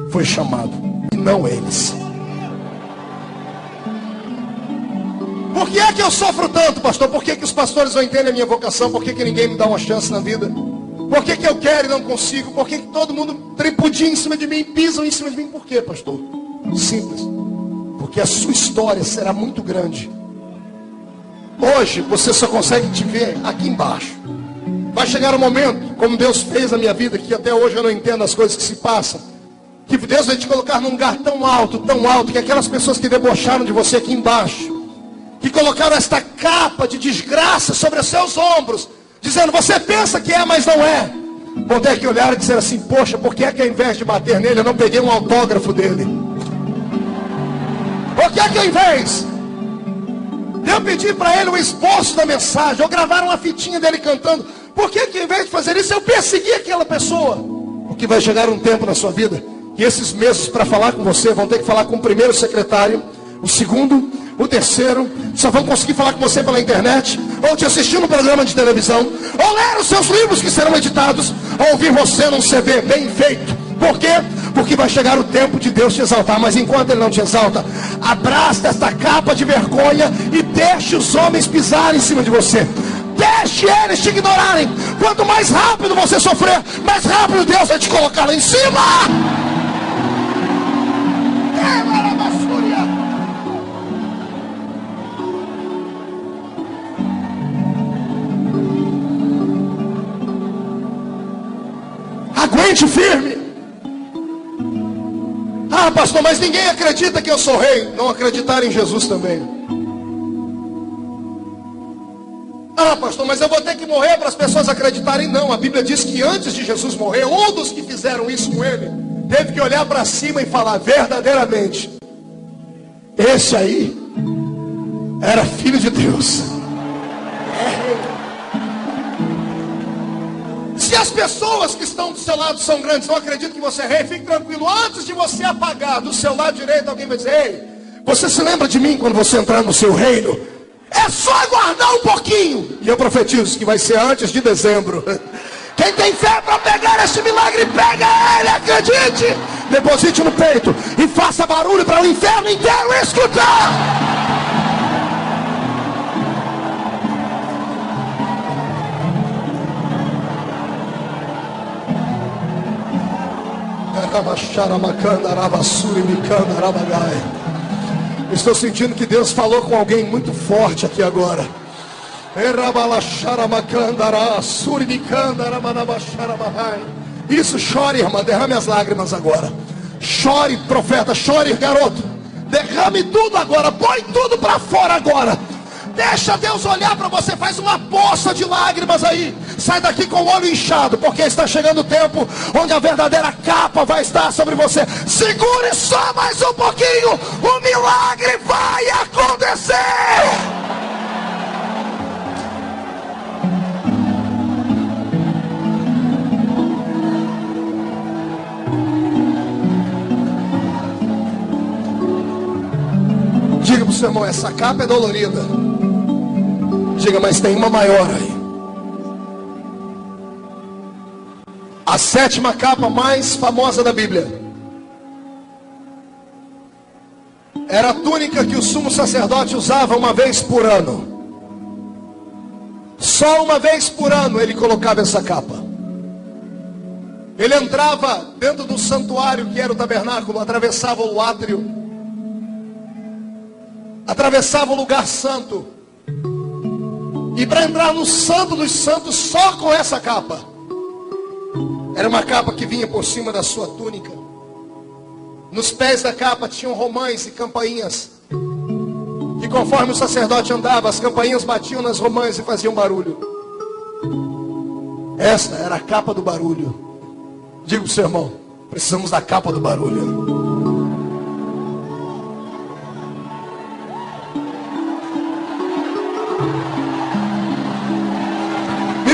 foi chamado e não eles. Por que é que eu sofro tanto, pastor? Por que que os pastores não entendem a minha vocação? Por que que ninguém me dá uma chance na vida? Por que que eu quero e não consigo? Por que que todo mundo tripudia em cima de mim, pisam em cima de mim? Por quê, pastor? Simples. Porque a sua história será muito grande. Hoje você só consegue te ver aqui embaixo. Vai chegar um momento, como Deus fez na minha vida, que até hoje eu não entendo as coisas que se passam, que Deus vai te colocar num lugar tão alto, que aquelas pessoas que debocharam de você aqui embaixo, que colocaram esta capa de desgraça sobre os seus ombros, dizendo, você pensa que é, mas não é, vão ter que olhar e dizer assim, poxa, por que é que ao invés de bater nele, eu não peguei um autógrafo dele? Por que é que ao invés de eu pedir para ele o esboço da mensagem, ou gravar uma fitinha dele cantando, por que que ao invés de fazer isso, eu persegui aquela pessoa? Porque vai chegar um tempo na sua vida, que esses meses para falar com você, vão ter que falar com o primeiro secretário, o segundo, o terceiro, só vão conseguir falar com você pela internet, ou te assistir no programa de televisão, ou ler os seus livros que serão editados, ou ouvir você num CD bem feito. Por quê? Porque vai chegar o tempo de Deus te exaltar, mas enquanto Ele não te exalta, abraça esta capa de vergonha e deixe os homens pisarem em cima de você. Deixe eles te ignorarem. Quanto mais rápido você sofrer, mais rápido Deus vai te colocar lá em cima. Aguente firme. Ah, pastor, mas ninguém acredita que eu sou rei. Não acreditaram em Jesus também. Ah, pastor, mas eu vou ter que morrer para as pessoas acreditarem. Não, a Bíblia diz que antes de Jesus morrer, um dos que fizeram isso com ele teve que olhar para cima e falar, verdadeiramente, esse aí era filho de Deus. Se as pessoas que estão do seu lado são grandes, não acreditam que você é rei, fique tranquilo. Antes de você apagar do seu lado direito, alguém vai dizer, ei, você se lembra de mim quando você entrar no seu reino? É só aguardar um pouquinho. E eu profetizo que vai ser antes de dezembro. Quem tem fé para pegar esse milagre, pega ele, acredite. Deposite no peito e faça barulho para o inferno inteiro escutar. Estou sentindo que Deus falou com alguém muito forte aqui agora. Isso, chore, irmã, derrame as lágrimas agora. Chore, profeta, chore, garoto. Derrame tudo agora, põe tudo para fora agora. Deixa Deus olhar para você, faz uma poça de lágrimas aí. Sai daqui com o olho inchado, porque está chegando o tempo onde a verdadeira capa vai estar sobre você. Segure só mais um pouquinho, o milagre vai acontecer. Diga para o seu irmão, essa capa é dolorida. Diga, mas tem uma maior aí. A 7ª capa mais famosa da Bíblia era a túnica que o sumo sacerdote usava uma vez por ano. Só uma vez por ano ele colocava essa capa. Ele entrava dentro do santuário, que era o tabernáculo, atravessava o átrio, atravessava o lugar santo, e para entrar no Santo dos Santos só com essa capa. Era uma capa que vinha por cima da sua túnica. Nos pés da capa tinham romãs e campainhas, e conforme o sacerdote andava, as campainhas batiam nas romãs e faziam barulho. Esta era a capa do barulho. Diga para o seu irmão, precisamos da capa do barulho.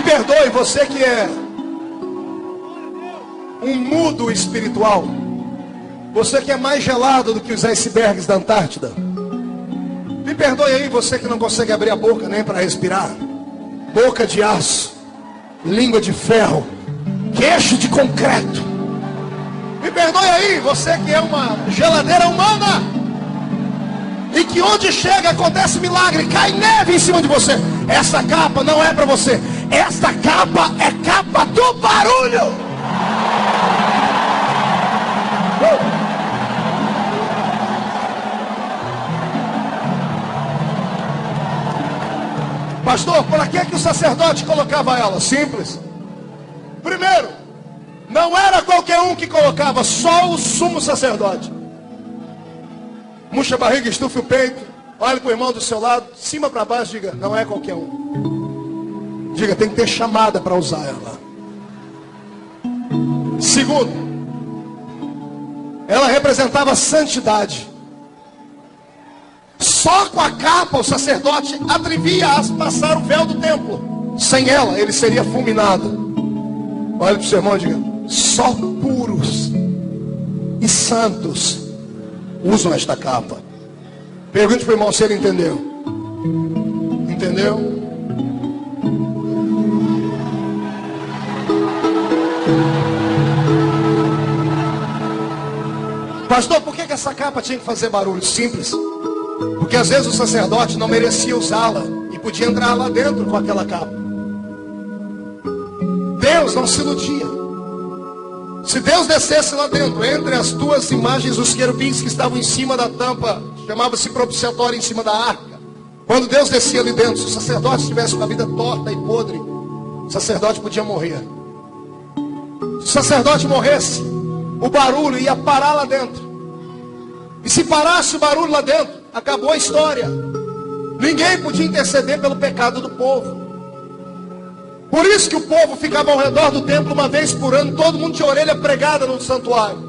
Perdoe você que é um mudo espiritual. Você que é mais gelado do que os icebergs da Antártida. Me perdoe aí você que não consegue abrir a boca nem para respirar. Boca de aço, língua de ferro, queixo de concreto. Me perdoe aí você que é uma geladeira humana. E que onde chega acontece milagre, cai neve em cima de você. Essa capa não é para você. Essa capa é capa do barulho. Pastor, para que o sacerdote colocava ela? Simples. Primeiro, não era qualquer um que colocava, só o sumo sacerdote. Murcha a barriga, estufe o peito, olhe para o irmão do seu lado, de cima para baixo, diga, não é qualquer um. Diga, tem que ter chamada para usar ela. Segundo, ela representava santidade. Só com a capa o sacerdote atrevia a passar o véu do templo. Sem ela, ele seria fulminado. Olhe para o seu irmão e diga, só puros e santos usam esta capa. Pergunte para o irmão se ele entendeu. Entendeu? Pastor, por que essa capa tinha que fazer barulho? Simples. Porque às vezes o sacerdote não merecia usá-la e podia entrar lá dentro com aquela capa. Deus não se iludia. Se Deus descesse lá dentro, entre as duas imagens dos querubins que estavam em cima da tampa, chamava-se propiciatório, em cima da arca. Quando Deus descia ali dentro, se o sacerdote tivesse uma vida torta e podre, o sacerdote podia morrer. Se o sacerdote morresse, o barulho ia parar lá dentro. E se parasse o barulho lá dentro, acabou a história. Ninguém podia interceder pelo pecado do povo. Por isso que o povo ficava ao redor do templo uma vez por ano, todo mundo tinha a orelha pregada no santuário.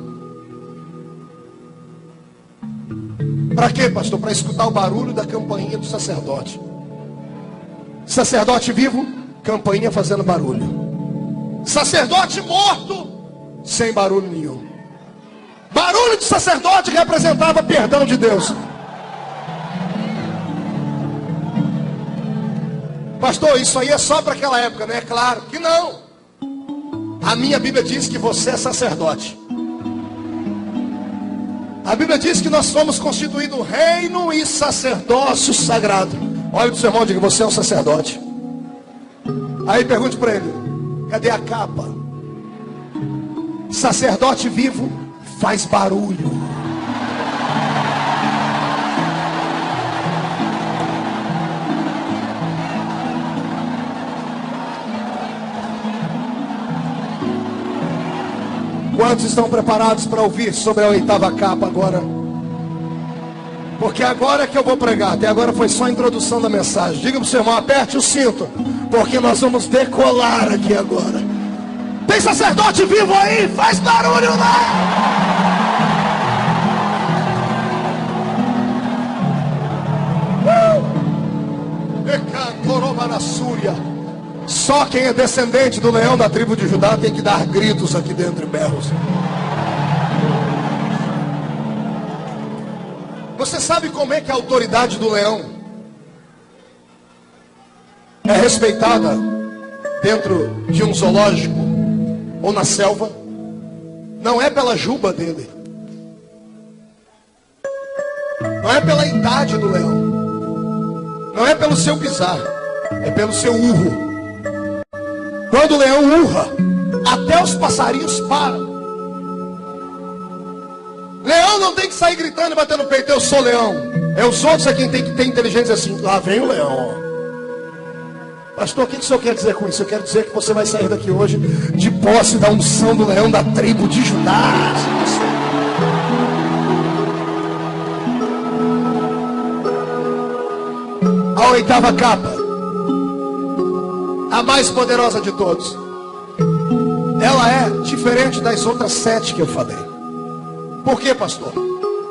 Para quê, pastor? Para escutar o barulho da campainha do sacerdote. Sacerdote vivo, campainha fazendo barulho. Sacerdote morto, sem barulho nenhum. Barulho de sacerdote representava perdão de Deus. Pastor, isso aí é só para aquela época, né? Claro que não. A minha Bíblia diz que você é sacerdote. A Bíblia diz que nós somos constituídos reino e sacerdócio sagrado. Olha para o seu irmão e diga, você é um sacerdote. Aí pergunte para ele, cadê a capa? Sacerdote vivo faz barulho. Quantos estão preparados para ouvir sobre a oitava capa agora? Porque agora é que eu vou pregar. Até agora foi só a introdução da mensagem. Diga para o seu irmão, aperte o cinto, porque nós vamos decolar aqui agora. Tem sacerdote vivo aí? Faz barulho lá! Só quem é descendente do leão da tribo de Judá tem que dar gritos aqui dentro e berros. Você sabe como é que a autoridade do leão é respeitada dentro de um zoológico ou na selva? Não é pela juba dele, não é pela idade do leão, não é pelo seu pisar, é pelo seu urro. Quando o leão urra, até os passarinhos param. Leão não tem que sair gritando e batendo no peito, eu sou leão. É os outros a quem tem que ter inteligência assim, lá vem o leão. Pastor, o que o senhor quer dizer com isso? Eu quero dizer que você vai sair daqui hoje de posse da unção do leão da tribo de Judá. A oitava capa, a mais poderosa de todos, ela é diferente das outras 7 que eu falei. Por quê, pastor?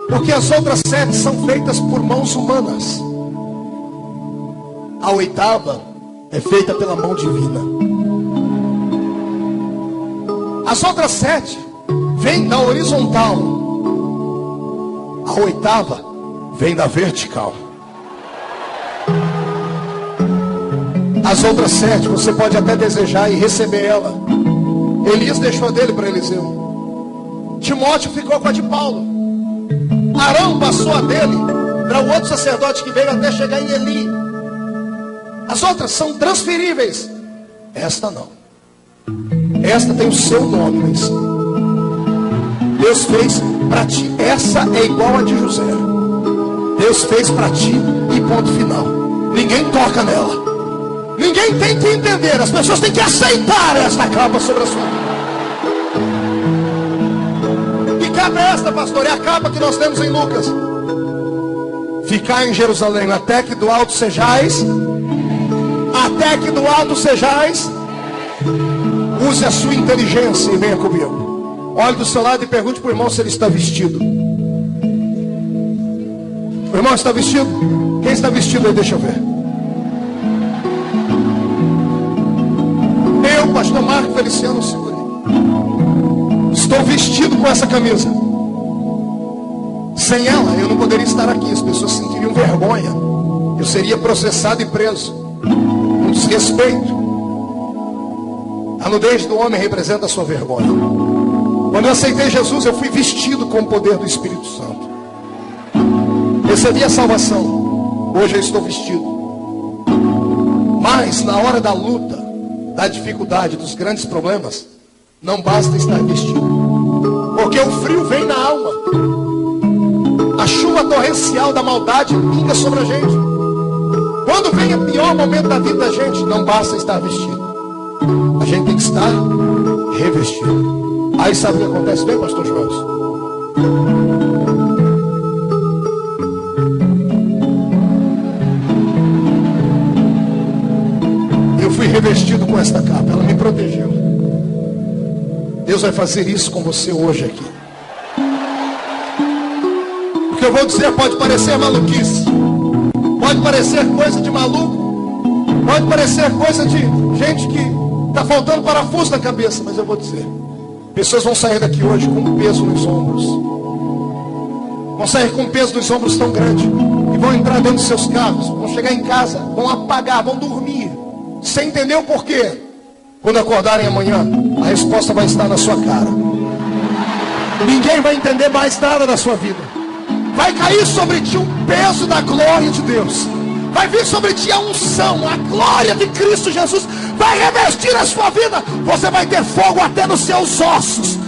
Porque as outras 7 são feitas por mãos humanas. A oitava é feita pela mão divina. As outras 7 vêm da horizontal. A oitava vem da vertical. As outras 7 você pode até desejar e receber ela. Elias deixou a dele para Eliseu. Timóteo ficou com a de Paulo. Arão passou a dele para o outro sacerdote que veio até chegar em Eli. As outras são transferíveis. Esta não. Esta tem o seu nome lá em cima. Deus fez para ti. Essa é igual a de José. Deus fez para ti e ponto final. Ninguém toca nela. Ninguém tem que entender. As pessoas têm que aceitar esta capa sobre a sua vida. Que capa é esta, pastor? É a capa que nós temos em Lucas. Ficar em Jerusalém até que do alto sejais. Até que do alto sejais. Use a sua inteligência e venha comigo. Olhe do seu lado e pergunte para o irmão se ele está vestido. O irmão está vestido? Quem está vestido aí? Deixa eu ver. Eu, pastor Marco Feliciano Seguri, estou vestido com essa camisa. Sem ela eu não poderia estar aqui. As pessoas sentiriam vergonha. Eu seria processado e preso. Um desrespeito. A nudez do homem representa a sua vergonha. Quando eu aceitei Jesus, eu fui vestido com o poder do Espírito Santo. Recebi a salvação. Hoje eu estou vestido. Mas na hora da luta, da dificuldade, dos grandes problemas, não basta estar vestido. Porque o frio vem na alma. A chuva torrencial da maldade pinga sobre a gente. Quando vem o pior momento da vida da gente, não basta estar vestido. A gente tem que estar revestido. Aí sabe o que acontece bem, pastor João? Eu fui revestido com esta capa, ela me protegeu. Deus vai fazer isso com você hoje aqui. O que eu vou dizer pode parecer maluquice, pode parecer coisa de maluco, pode parecer coisa de gente que está faltando parafuso na cabeça, mas eu vou dizer. Pessoas vão sair daqui hoje com um peso nos ombros. Vão sair com um peso nos ombros tão grande. E vão entrar dentro dos seus carros. Vão chegar em casa. Vão apagar. Vão dormir. Sem entender o porquê. Quando acordarem amanhã, a resposta vai estar na sua cara. Ninguém vai entender mais nada da sua vida. Vai cair sobre ti um peso da glória de Deus. Vai vir sobre ti a unção, a glória de Cristo Jesus. Vai revestir a sua vida. Você vai ter fogo até nos seus ossos.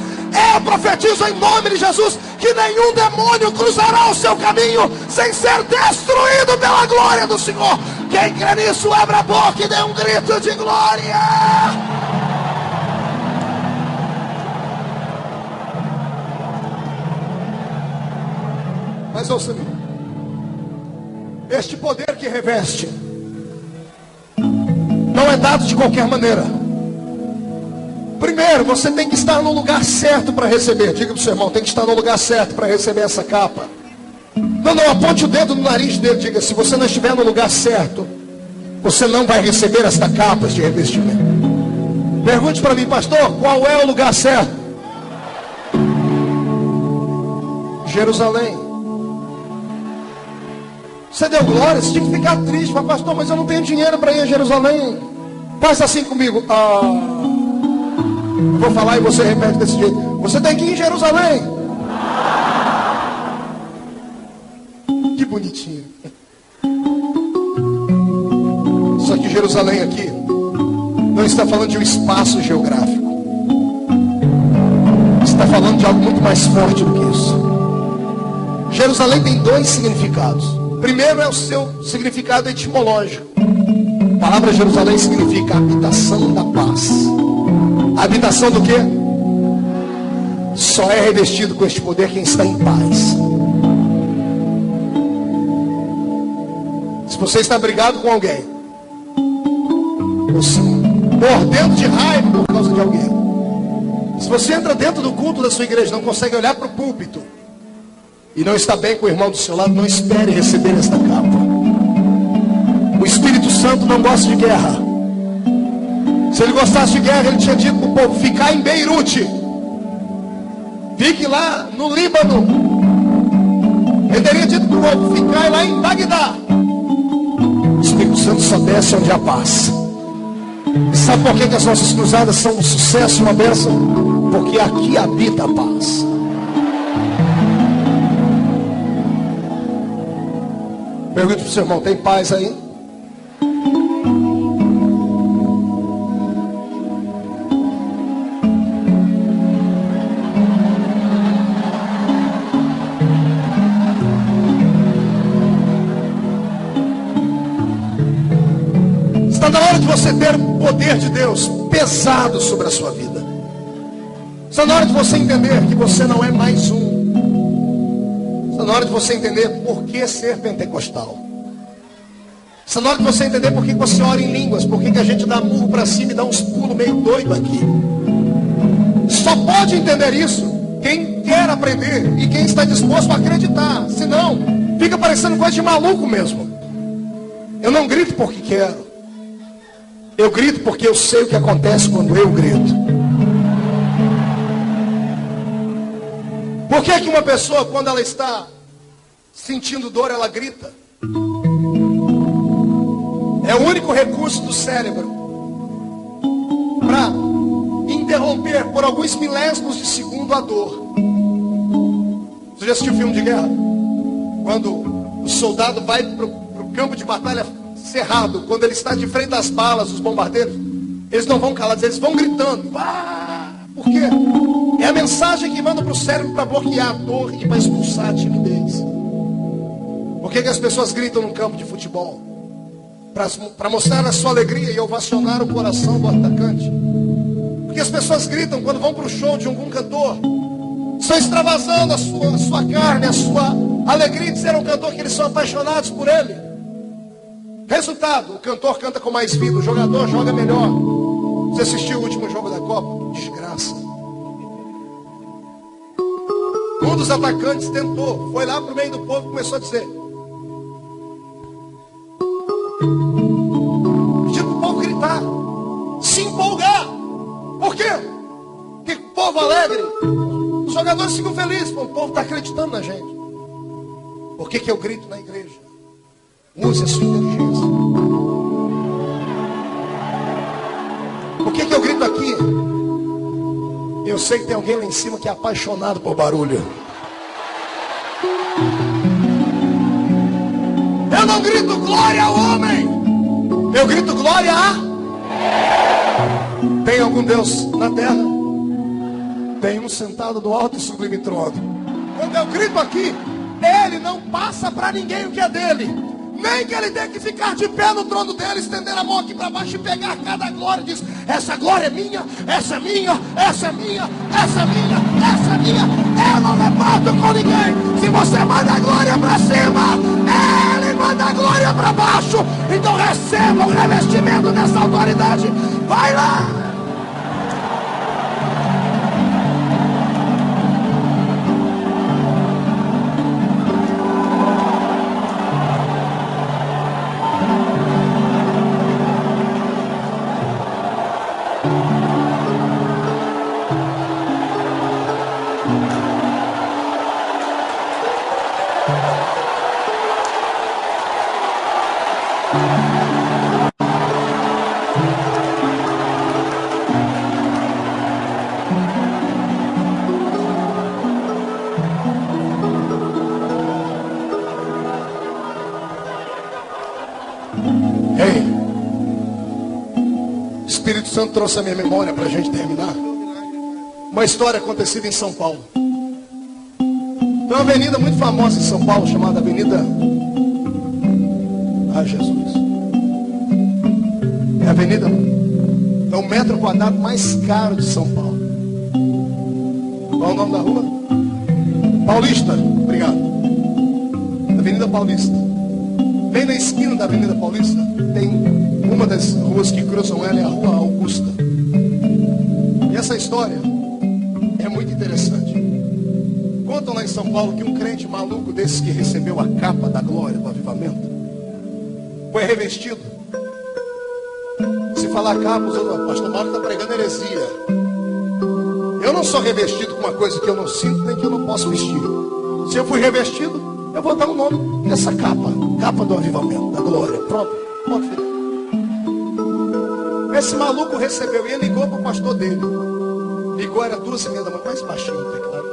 Eu profetizo em nome de Jesus que nenhum demônio cruzará o seu caminho sem ser destruído pela glória do Senhor. Quem crê nisso, abra a boca e dê um grito de glória. Mas ouça-me. Este poder que reveste não é dado de qualquer maneira. Primeiro, você tem que estar no lugar certo para receber. Diga para o seu irmão, tem que estar no lugar certo para receber essa capa. Não, aponte o dedo no nariz dele. Diga, se você não estiver no lugar certo, você não vai receber esta capa de revestimento. Pergunte para mim, pastor, qual é o lugar certo? Jerusalém. Você deu glória, você tinha que ficar triste. Mas pastor, mas eu não tenho dinheiro para ir a Jerusalém. Faça assim comigo. Eu vou falar e você repete desse jeito. Você tem que ir em Jerusalém. Que bonitinho. Só que Jerusalém aqui não está falando de um espaço geográfico. Está falando de algo muito mais forte do que isso. Jerusalém tem dois significados. Primeiro é o seu significado etimológico. A palavra Jerusalém significa habitação da paz. A habitação do quê? Só é revestido com este poder quem está em paz. Se você está brigado com alguém, você mordendo de raiva por causa de alguém, se você entra dentro do culto da sua igreja, não consegue olhar para o púlpito e não está bem com o irmão do seu lado, não espere receber esta capa. O Espírito Santo não gosta de guerra. Se ele gostasse de guerra, ele tinha dito para o povo ficar em Beirute. Fique lá no Líbano. Ele teria dito para o povo ficar lá em Bagdá. O Espírito Santo só desce onde há paz. E sabe por que as nossas cruzadas são um sucesso e uma bênção? Porque aqui habita a paz. Pergunta para o seu irmão, tem paz aí? Está na hora de você ter o poder de Deus pesado sobre a sua vida. Está na hora de você entender que você não é mais um. Está na hora de você entender por que ser pentecostal. Está na hora de você entender por que você ora em línguas. Por que a gente dá murro para cima e dá uns pulos meio doido aqui. Só pode entender isso quem quer aprender e quem está disposto a acreditar. Senão, fica parecendo coisa de maluco mesmo. Eu não grito porque quero. Eu grito porque eu sei o que acontece quando eu grito. Por que uma pessoa, quando ela está sentindo dor, ela grita? É o único recurso do cérebro para interromper por alguns milésimos de segundo a dor. Você já assistiu filme de guerra? Quando o soldado vai para o campo de batalha cerrado, quando ele está de frente às balas, os bombardeiros, eles não vão calados, eles vão gritando. Por quê? É a mensagem que manda para o cérebro para bloquear a dor e para expulsar a timidez. Por que as pessoas gritam no campo de futebol? Para mostrar a sua alegria e ovacionar o coração do atacante. Porque as pessoas gritam quando vão para o show de algum cantor. Estão extravasando a sua carne, a sua alegria de ser um cantor que eles são apaixonados por ele. Resultado, o cantor canta com mais vida, o jogador joga melhor. Você assistiu o último jogo da Copa? Desgraça. Um dos atacantes tentou, foi lá para o meio do povo e começou a dizer: pedindo para o povo gritar, se empolgar. Por quê? Porque o povo alegre, os jogadores ficam felizes, o povo está acreditando na gente. Por que eu grito na igreja? Use a sua inteligência. Por que eu grito aqui? Eu sei que tem alguém lá em cima que é apaixonado por barulho. Eu não grito glória ao homem. Eu grito glória a... Tem algum Deus na terra? Tem um sentado no alto e sublime trono. Quando eu grito aqui, ele não passa para ninguém o que é dele. Nem que ele tenha que ficar de pé no trono dele, estender a mão aqui para baixo e pegar cada glória e diz: essa glória é minha, essa é minha, essa é minha, essa é minha, essa é minha. Eu não reparto com ninguém. Se você manda a glória para cima, ele manda a glória para baixo. Então receba o revestimento dessa autoridade. Vai lá. O Espírito Santo trouxe a minha memória para a gente terminar. Uma história acontecida em São Paulo. Tem uma avenida muito famosa em São Paulo chamada Avenida... Jesus. É a avenida... É o metro quadrado mais caro de São Paulo. Qual é o nome da rua? Paulista. Obrigado. Avenida Paulista. Bem na esquina da Avenida Paulista tem uma das ruas que cruzam ela, é a Rua Augusta. E essa história é muito interessante. Contam lá em São Paulo que um crente maluco desses que recebeu a capa da glória do avivamento foi revestido. Se falar capa, o pastor Mauro está pregando heresia. Eu não sou revestido com uma coisa que eu não sinto nem que eu não posso vestir. Se eu fui revestido, eu vou dar o nome dessa capa. Capa do avivamento, da glória. Pronto, pode ver. Esse maluco recebeu e ele ligou para o pastor dele. Ligou, era 2h30 da manhã, mais baixinho, é claro.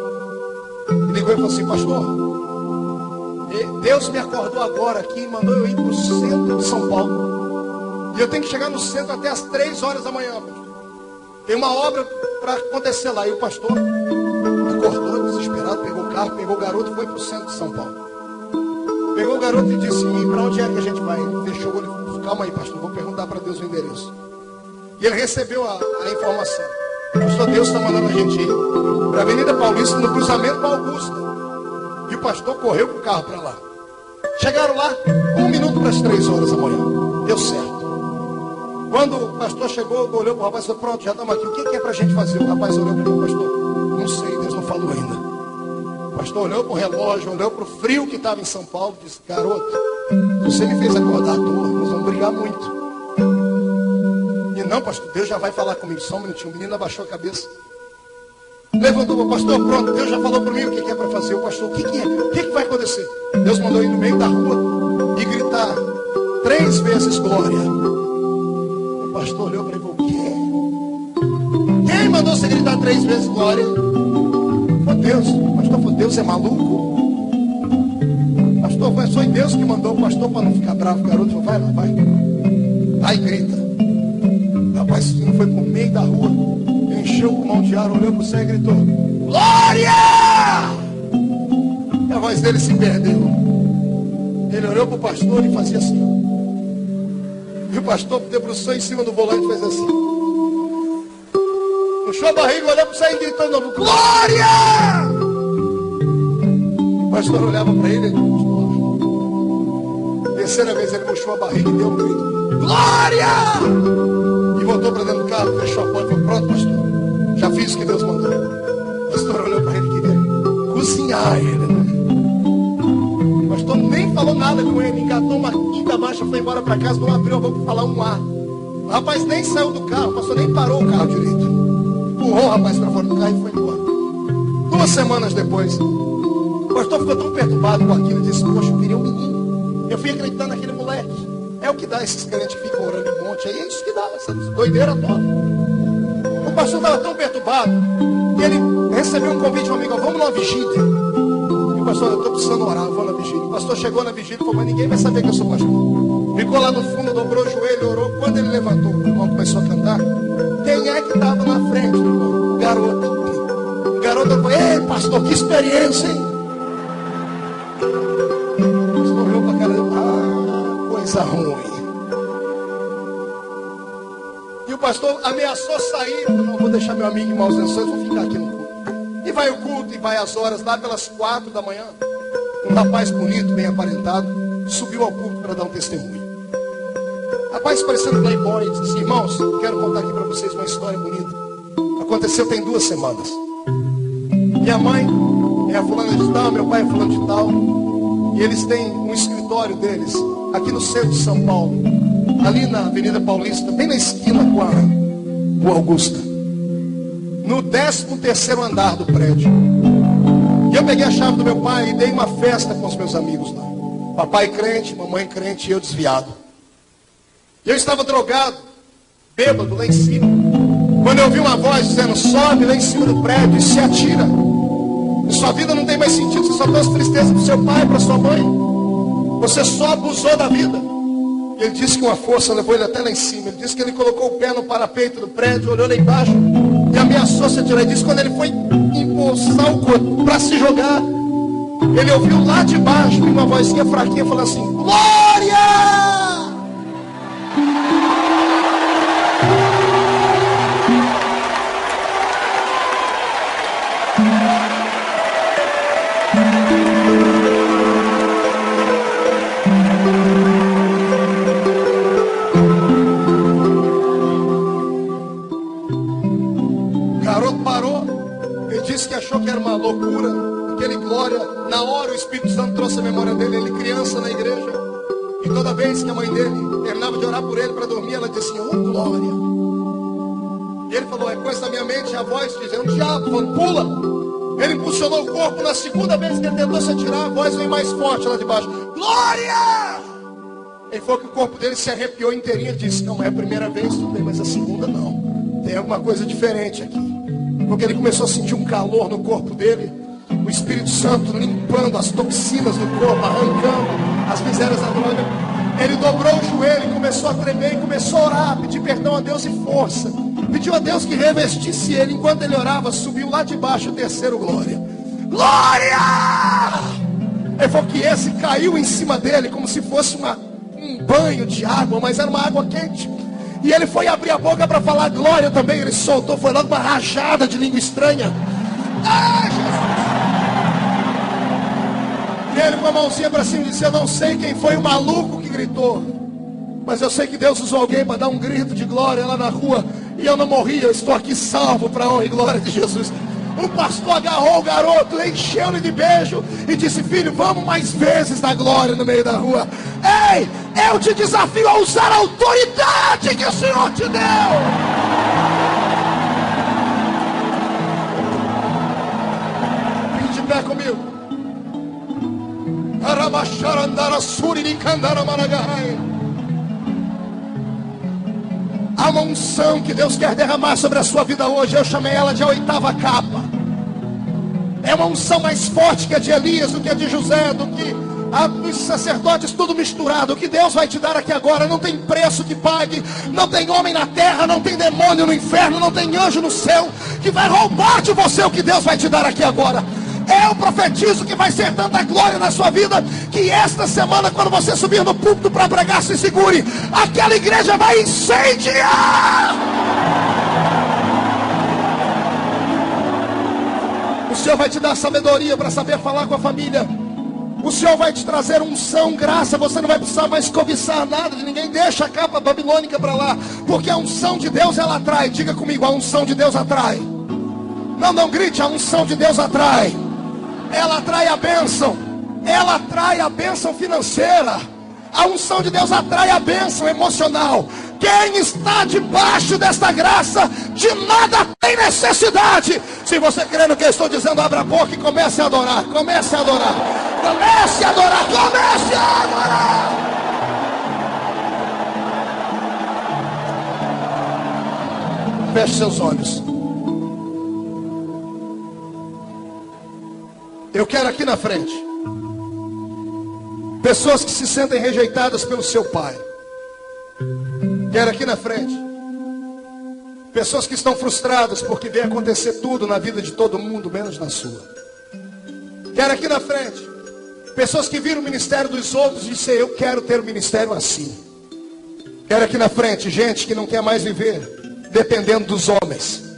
E ligou e falou assim: pastor, Deus me acordou agora aqui e mandou eu ir para o centro de São Paulo. E eu tenho que chegar no centro até as 3 horas da manhã. Tem uma obra para acontecer lá. E o pastor acordou desesperado, pegou o carro, pegou o garoto e foi para o centro de São Paulo. Pegou o garoto e disse: e para onde é que a gente vai? Ele fechou o olho e falou: calma aí, pastor, vou perguntar para Deus o endereço. E ele recebeu a informação. Pastor, Deus está mandando a gente ir para a Avenida Paulista, no cruzamento com a Augusta. E o pastor correu com o carro para lá. Chegaram lá 1 minuto para as 3 horas da manhã. Deu certo. Quando o pastor chegou, olhou para o rapaz e falou: pronto, já estamos aqui. O que é para a gente fazer? O rapaz olhou para o pastor: não sei, Deus não falou ainda. O pastor olhou para o relógio, olhou para o frio que estava em São Paulo e disse: garoto, você me fez acordar à toa, nós vamos brigar muito. E não, pastor, Deus já vai falar comigo. Só um minutinho. O menino abaixou a cabeça. Levantou o pastor: pronto, Deus já falou para mim o que é para fazer. O pastor: o que é? O que vai acontecer? Deus mandou ir no meio da rua e gritar 3 vezes glória. O pastor olhou para ele e falou: o quê? Quem mandou você gritar 3 vezes glória? Foi Deus. O pastor falou: Deus é maluco? Pastor, foi Deus que mandou o pastor para não ficar bravo. O garoto falou: vai lá, vai. Aí grita. O rapaz foi para o meio da rua, encheu o pulmão de ar, olhou para o céu e gritou: glória! E a voz dele se perdeu. Ele olhou para o pastor e fazia assim. E o pastor debruçou em cima do volante e fez assim. Puxou a barriga, olhou para o céu e gritou de novo: glória! O pastor olhava para ele e pastor. Terceira vez ele puxou a barriga e deu um grito: glória! E voltou para dentro do carro, fechou a porta e falou: pronto, pastor, já fiz o que Deus mandou. O pastor olhou para ele e queria cozinhar ele, né? O pastor nem falou nada com ele, engatou uma quinta marcha, foi embora para casa, não abriu a boca para falar um A. O rapaz nem saiu do carro, o pastor nem parou o carro direito. Empurrou o rapaz para fora do carro e foi embora. 2 semanas depois, o pastor ficou tão perturbado com aquilo e disse: poxa, eu queria um menino. Eu fui acreditando naquele moleque. É o que dá esses crentes que ficam orando em monte aí, é isso que dá, essa doideira toda. O pastor estava tão perturbado que ele recebeu um convite de um amigo: vamos numa vigília. E o pastor: eu estou precisando orar, eu vou na vigília. O pastor chegou na vigília e falou: mas ninguém vai saber que eu sou pastor. Ficou lá no fundo, dobrou o joelho, orou. Quando ele levantou, o irmão começou a cantar. Quem é que estava na frente, irmão? O garoto. O garoto falou: ei, pastor, que experiência, hein? O pastor olhou para a cara dele: coisa ruim. E o pastor ameaçou sair: não vou deixar meu amigo em maus lençóis, vou ficar aqui no culto. E vai o culto, e vai às horas, lá pelas 4 da manhã, um rapaz bonito, bem aparentado, subiu ao culto para dar um testemunho. Rapaz parecendo playboy, disse assim: irmãos, quero contar aqui para vocês uma história bonita. Aconteceu tem 2 semanas. Minha mãe é a fulana de tal, meu pai é fulano de tal, e eles têm um escritório deles aqui no centro de São Paulo, ali na Avenida Paulista, bem na esquina com a Augusta, no 13º andar do prédio. E eu peguei a chave do meu pai e dei uma festa com os meus amigos lá. Papai crente, mamãe crente e eu desviado. E eu estava drogado, bêbado lá em cima, quando eu ouvi uma voz dizendo: sobe lá em cima do prédio e se atira. E sua vida não tem mais sentido, você só trouxe tristeza para o seu pai, para sua mãe. Você só abusou da vida. E ele disse que uma força levou ele até lá em cima. Ele disse que ele colocou o pé no parapeito do prédio, olhou lá embaixo e ameaçou se atirar. Ele disse que quando ele foi impulsar o corpo para se jogar, ele ouviu lá de baixo uma vozinha fraquinha falando assim: glória! Que achou que era uma loucura, aquele glória. Na hora o Espírito Santo trouxe a memória dele, ele criança na igreja, e toda vez que a mãe dele terminava de orar por ele para dormir, ela dizia: oh glória. E ele falou: é coisa da minha mente. A voz dizendo: o diabo, falou, pula. Ele impulsionou o corpo. Na segunda vez que ele tentou se atirar, a voz veio mais forte lá de baixo: glória. Ele falou que o corpo dele se arrepiou inteirinho. Ele disse: não é a primeira vez, tudo bem, mas a segunda não, tem alguma coisa diferente aqui. Porque ele começou a sentir um calor no corpo dele. O Espírito Santo limpando as toxinas no corpo, arrancando as misérias da droga. Ele dobrou o joelho e começou a tremer, e começou a orar, pedir perdão a Deus e força. Pediu a Deus que revestisse ele. Enquanto ele orava, subiu lá de baixo o terceiro glória. Glória! Ele falou que esse caiu em cima dele como se fosse um banho de água, mas era uma água quente. E ele foi abrir a boca para falar glória também. Ele soltou, foi logo uma rajada de língua estranha. Ah, Jesus! E ele com a mãozinha para cima disse: eu não sei quem foi o maluco que gritou, mas eu sei que Deus usou alguém para dar um grito de glória lá na rua. E eu não morri, eu estou aqui salvo para a honra e glória de Jesus. O pastor agarrou o garoto, encheu-lhe de beijo e disse: filho, vamos mais vezes dar glória no meio da rua. Ei, eu te desafio a usar a autoridade que o Senhor te deu. Fique de pé comigo. Há uma unção que Deus quer derramar sobre a sua vida hoje. Eu chamei ela de a 8ª capa. É uma unção mais forte que a de Elias, do que a de José, do que a dos sacerdotes, tudo misturado. O que Deus vai te dar aqui agora não tem preço que pague. Não tem homem na terra, não tem demônio no inferno, não tem anjo no céu que vai roubar de você o que Deus vai te dar aqui agora. Eu profetizo que vai ser tanta glória na sua vida, que esta semana, quando você subir no púlpito para pregar, se segure. Aquela igreja vai incendiar. O Senhor vai te dar sabedoria para saber falar com a família. O Senhor vai te trazer unção, graça. Você não vai precisar mais cobiçar nada de ninguém. Deixa a capa babilônica para lá, porque a unção de Deus, ela atrai. Diga comigo: a unção de Deus atrai. Não grite: a unção de Deus atrai. Ela atrai a bênção. Ela atrai a bênção financeira. A unção de Deus atrai a bênção emocional. Quem está debaixo desta graça, de nada tem necessidade. Se você crê no que eu estou dizendo, abra a boca e comece a adorar. Comece a adorar. Comece a adorar. Comece a adorar. Feche seus olhos. Eu quero aqui na frente pessoas que se sentem rejeitadas pelo seu pai. Quero aqui na frente pessoas que estão frustradas porque vê acontecer tudo na vida de todo mundo, menos na sua. Quero aqui na frente pessoas que viram o ministério dos outros e dizem: eu quero ter um ministério assim. Quero aqui na frente gente que não quer mais viver dependendo dos homens.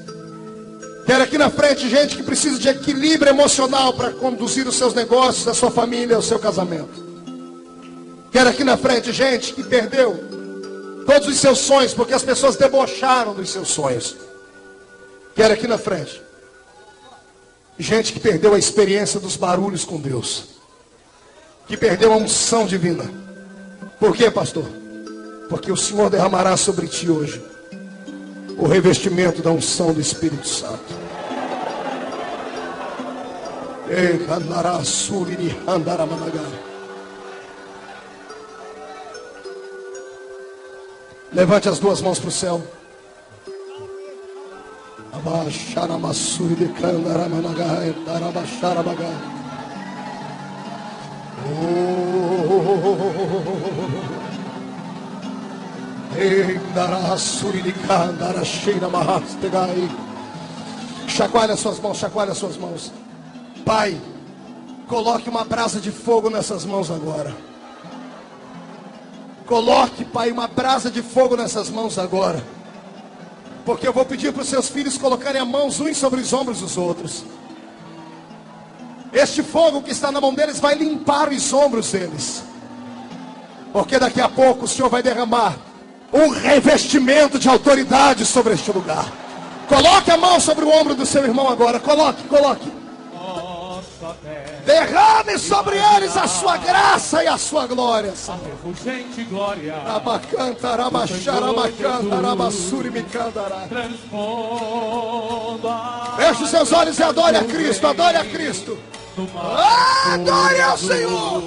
Quero aqui na frente gente que precisa de equilíbrio emocional para conduzir os seus negócios, a sua família, o seu casamento. Quero aqui na frente gente que perdeu todos os seus sonhos porque as pessoas debocharam dos seus sonhos. Quero aqui na frente gente que perdeu a experiência dos barulhos com Deus, que perdeu a unção divina. Por quê, pastor? Porque o Senhor derramará sobre ti hoje o revestimento da unção do Espírito Santo. Levante as duas mãos para o céu. Chacoalha suas mãos, chacoalha suas mãos. Pai, coloque uma brasa de fogo nessas mãos agora. Coloque, Pai, uma brasa de fogo nessas mãos agora. Porque eu vou pedir para os seus filhos colocarem as mãos uns sobre os ombros dos outros. Este fogo que está na mão deles vai limpar os ombros deles. Porque daqui a pouco o Senhor vai derramar um revestimento de autoridade sobre este lugar. Coloque a mão sobre o ombro do seu irmão agora. Coloque. Derrame sobre eles a sua graça e a sua glória. Feche os seus olhos e adore a Cristo. Adore a Cristo. Adore ao Senhor.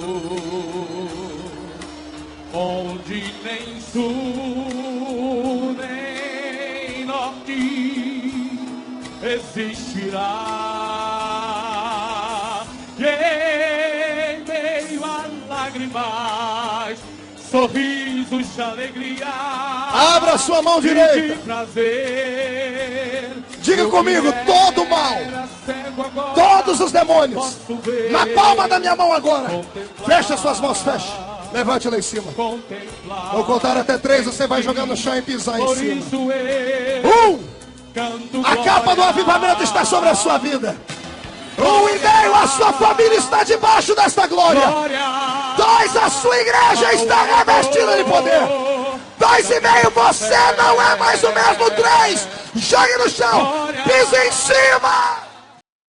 Onde nem sul nem norte existirá que em meio a lágrimas, sorrisos de alegria. Abra sua mão direita. Prazer. Diga comigo, todo mal, todos os demônios, na palma da minha mão agora. Fecha suas mãos, fecha. Levante lá em cima. Vou contar até 3, você vai jogar no chão e pisar em cima. 1. A capa do avivamento está sobre a sua vida. 1,5, a sua família está debaixo desta glória. 2, a sua igreja está revestida de poder. 2,5, você não é mais o mesmo. 3, jogue no chão, pise em cima.